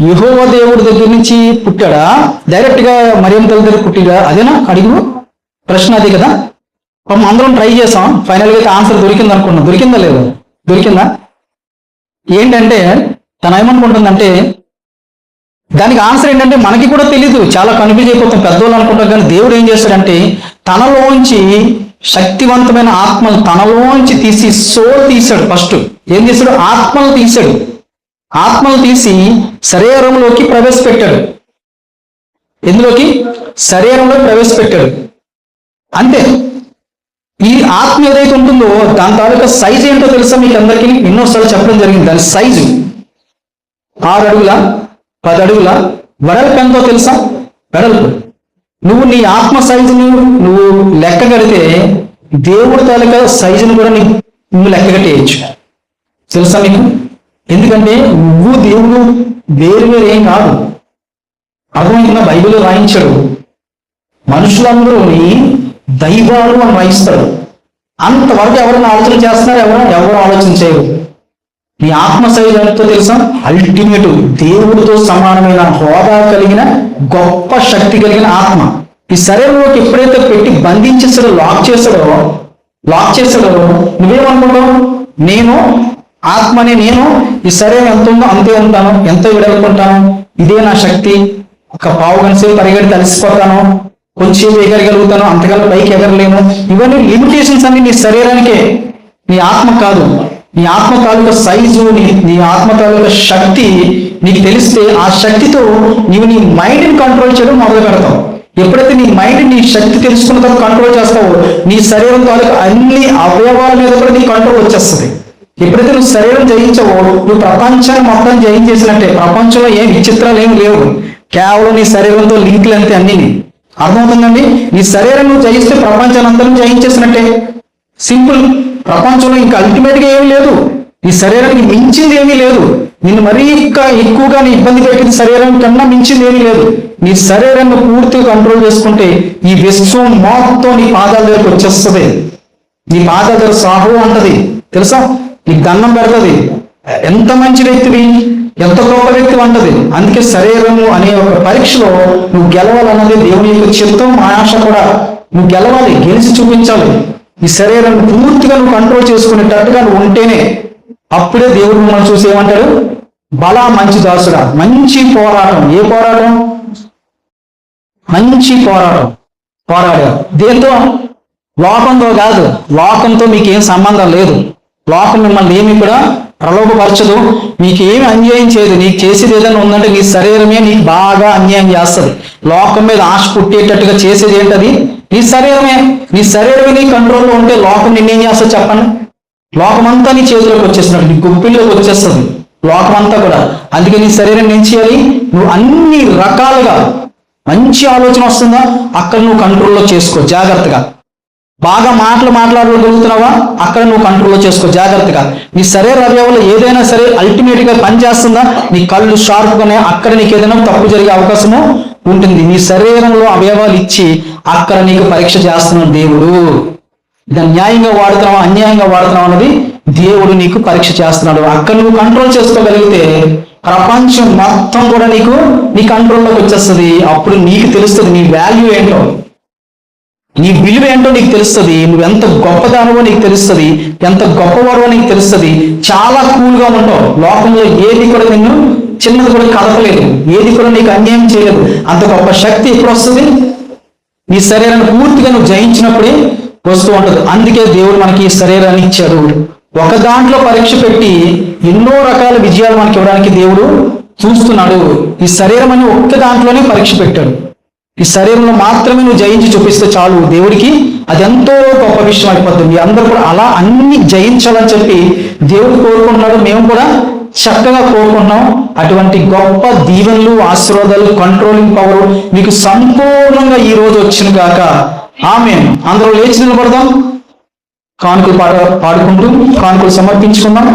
యెహోవా దేవుడి దగ్గర నుంచి పుట్టాడా, డైరెక్ట్ గా మరియం తల్లి దగ్గర పుట్టిగా? అదేనా అడిగు ప్రశ్న? అది కదా. మనం అందరం ట్రై చేసాం. ఫైనల్గా అయితే ఆన్సర్ దొరికింది అనుకున్నాం. దొరికిందా లేదు? దొరికిందా? ఏంటంటే తను ఏమనుకుంటుందంటే, దానికి ఆన్సర్ ఏంటంటే మనకి కూడా తెలీదు. చాలా కన్ఫ్యూజ్ అయిపోతాం, పెద్దోళ్ళు అనుకుంటాం. కానీ దేవుడు ఏం చేస్తాడంటే తనలోంచి శక్తివంతమైన ఆత్మలు తనలోంచి తీసి సోల్ తీశాడు. ఫస్ట్ ఏం చేశాడు? ఆత్మలు తీశాడు. ఆత్మలు తీసి శరీరంలోకి ప్రవేశపెట్టాడు. ఎందులోకి? శరీరంలో ప్రవేశపెట్టాడు. అంతే. ఈ ఆత్మ ఏదైతే ఉంటుందో దాని తాలూకా సైజు ఏంటో తెలుసా మీకు అందరికీ? ఎన్నోసార్లు చెప్పడం జరిగింది. దాని సైజు 6 అడుగుల 10 అడుగుల వెడల్పు ఎంతో తెలుసా? వెడల్పు. నువ్వు నీ ఆత్మ సైజుని నువ్వు లెక్క కడితే దేవుడి తాలూకా సైజుని కూడా నువ్వు లెక్క కట్టేయచ్చు. తెలుసా మీకు? ఎందుకంటే నువ్వు దేవుడు వేరు వేరు ఏం కాదు. అర్థమైందా? బైబిల్లో రాయించాడు మనుషులందరూని దైవాలు అని రాయిస్తాడు. అంతవరకు ఎవరైనా ఆలోచన చేస్తున్నారు? ఎవరు ఆలోచన చేయరు. నీ ఆత్మ సైజు ఎంతో తెలుసా? అల్టిమేట్ దేవుడితో సమానమైన హోదా కలిగిన గొప్ప శక్తి కలిగిన ఆత్మ ఈ శరీరంలోకి ఎప్పుడైతే పెట్టి బంధించేసాడో, లాక్ చేసాడో నువ్వేమనుకుంటావు? నేను ఆత్మని, నేను ఈ శరీరం ఎంత ఉందో అంతే ఉంటాను, ఎంత విడలుకుంటాను, ఇదే నా శక్తి. ఒక పావు గంట సేపు పరిగెడితే అలసిపోతాను, కొంచెం ఎగరగలుగుతాను, అంతకన్నా పైకి ఎగరలేను. ఇవన్నీ లిమిటేషన్స్ అన్ని నీ శరీరానికే, నీ ఆత్మ కాదు. నీ ఆత్మ తాలూకా సైజు, నీ ఆత్మ తాలూకా శక్తి నీకు తెలిస్తే ఆ శక్తితో నీవు నీ మైండ్ని కంట్రోల్ చేయడం మొదలు పెడతావు. ఎప్పుడైతే నీ మైండ్ నీ శక్తి తెలుసుకున్న తర్వాత కంట్రోల్ చేస్తావో నీ శరీరం తాలూకా అన్ని అవయవాల మీద కూడా నీ కంట్రోల్ వచ్చేస్తుంది. ఎప్పుడైతే నువ్వు శరీరం జయించవో నువ్వు ప్రపంచాన్ని మొత్తం జయించేసినట్టే. ప్రపంచంలో ఏం విచిత్రాలు ఏమి లేవు, కేవలం నీ శరీరంతో లింకులు అంతే అన్ని. అర్థమవుతుందండి? నీ శరీరం నువ్వు జయిస్తే ప్రపంచాన్ని అందరం జయించేసినట్టే. సింపుల్. ప్రపంచంలో ఇంకా అల్టిమేట్గా ఏమీ లేదు. నీ శరీరానికి మించింది ఏమీ లేదు. నిన్ను మరీ ఎక్కువగా నీ ఇబ్బంది పెట్టిన శరీరం కన్నా మించింది ఏమీ లేదు. నీ శరీరాన్ని పూర్తిగా కంట్రోల్ చేసుకుంటే ఈ విశ్వం మొత్తం నీ పాదాల దగ్గరకు వచ్చేస్తుంది. నీ పాదాల దగ్గర సాహు అంటది తెలుసా? నీకు దండం పెడుతుంది. ఎంత మంచి వ్యక్తివి, ఎంత గొప్ప వ్యక్తి అంటది. అందుకే శరీరము అనే ఒక పరీక్షలో నువ్వు గెలవాలన్నది దేవుని యొక్క చిత్తం, ఆశ కూడా. నువ్వు గెలవాలి, గెలిచి చూపించాలి. ఈ శరీరం పూర్తిగా నువ్వు కంట్రోల్ చేసుకునేటట్టుగా నువ్వు ఉంటేనే అప్పుడే దేవుడు మిమ్మల్ని చూసి ఏమంటాడు? బలా మంచి దాసుడా. మంచి పోరాటం. ఏ పోరాటం? మంచి పోరాడారు. దేంతో? లోకంతో కాదు. లోకంతో మీకేం సంబంధం లేదు. లోకం మిమ్మల్ని ఏమి కూడా ప్రలోభపరచదు, మీకు ఏమి అన్యాయం చేయదు. నీకు చేసేది ఏదైనా ఉందంటే నీ శరీరమే నీకు బాగా అన్యాయం చేస్తుంది. లోకం మీద ఆశ పుట్టేటట్టుగా చేసేది ఏంటది? నీ శరీరమే. నీ శరీరమే నీ కంట్రోల్లో ఉంటే లోకం నిన్నేం చేస్తుంది చెప్పండి? లోకమంతా నీ చేతిలోకి వచ్చేస్తున్నాడు, నీ గుప్పిల్లోకి వచ్చేస్తుంది లోకమంతా కూడా. అందుకే నీ శరీరం ఏం చేయాలి? నువ్వు అన్ని రకాలుగా మంచి ఆలోచన వస్తుందా అక్కడ నువ్వు కంట్రోల్లో చేసుకో జాగ్రత్తగా. బాగా మాట్లాడగలుగుతున్నావా అక్కడ నువ్వు కంట్రోల్లో చేసుకో జాగ్రత్తగా. నీ శరీర అవయవాలు ఏదైనా సరే అల్టిమేట్గా పనిచేస్తుందా? నీ కళ్ళు షార్ప్గానే అక్కడ నీకు ఏదైనా తప్పు జరిగే అవకాశము ఉంటుంది. నీ శరీరంలో అవయవాలు ఇచ్చి అక్కడ నీకు పరీక్ష చేస్తున్నాడు దేవుడు. దాన్ని న్యాయంగా వాడుతున్నావా అన్యాయంగా వాడుతున్నావా అన్నది దేవుడు నీకు పరీక్ష చేస్తున్నాడు. అక్కడ నువ్వు కంట్రోల్ చేసుకోగలిగితే ప్రపంచం మొత్తం కూడా నీ కంట్రోల్లోకి వచ్చేస్తుంది. అప్పుడు నీకు తెలుస్తుంది నీ వాల్యూ ఏంటో, నీ విలువ ఏంటో నీకు తెలుస్తుంది. నువ్వు ఎంత గొప్పదానవో నీకు తెలుస్తుంది, ఎంత గొప్పవాడవో నీకు తెలుస్తుంది. చాలా కూల్గా ఉంటావు. లోకంలో ఏది కూడా నిన్ను చిన్నది కూడా కదపలేదు, ఏది కూడా నీకు అన్యాయం చేయలేదు. అంత గొప్ప శక్తి ఎప్పుడు వస్తుంది? నీ శరీరాన్ని పూర్తిగా నువ్వు జయించినప్పుడే వస్తూ ఉంటుంది. అందుకే దేవుడు మనకి ఈ శరీరాన్ని ఇచ్చాడు. ఒక దాంట్లో పరీక్ష పెట్టి ఎన్నో రకాల విజయాలు మనకి ఇవ్వడానికి దేవుడు చూస్తున్నాడు. ఈ శరీరం అని ఒక్క దాంట్లోనే పరీక్ష పెట్టాడు. ఈ శరీరంలో మాత్రమే నువ్వు జయించి చూపిస్తే చాలు, దేవుడికి అది ఎంతో గొప్ప విషయం అయిపోతుంది. మీ అందరూ కూడా అలా అన్ని జయించాలని చెప్పి దేవుడు కోరుకుంటున్నాడు. మేము కూడా చక్కగా కోరుకుంటున్నాం. అటువంటి గొప్ప దీవెనలు, ఆశీర్వాదాలు, కంట్రోలింగ్ పవర్ మీకు సంపూర్ణంగా ఈ రోజు వచ్చిన గాక. ఆమేన్. అందరూ లేచి నిలబడదాం, కానుకలు పాడుకుంటూ కానుకలు సమర్పించుకుందాం.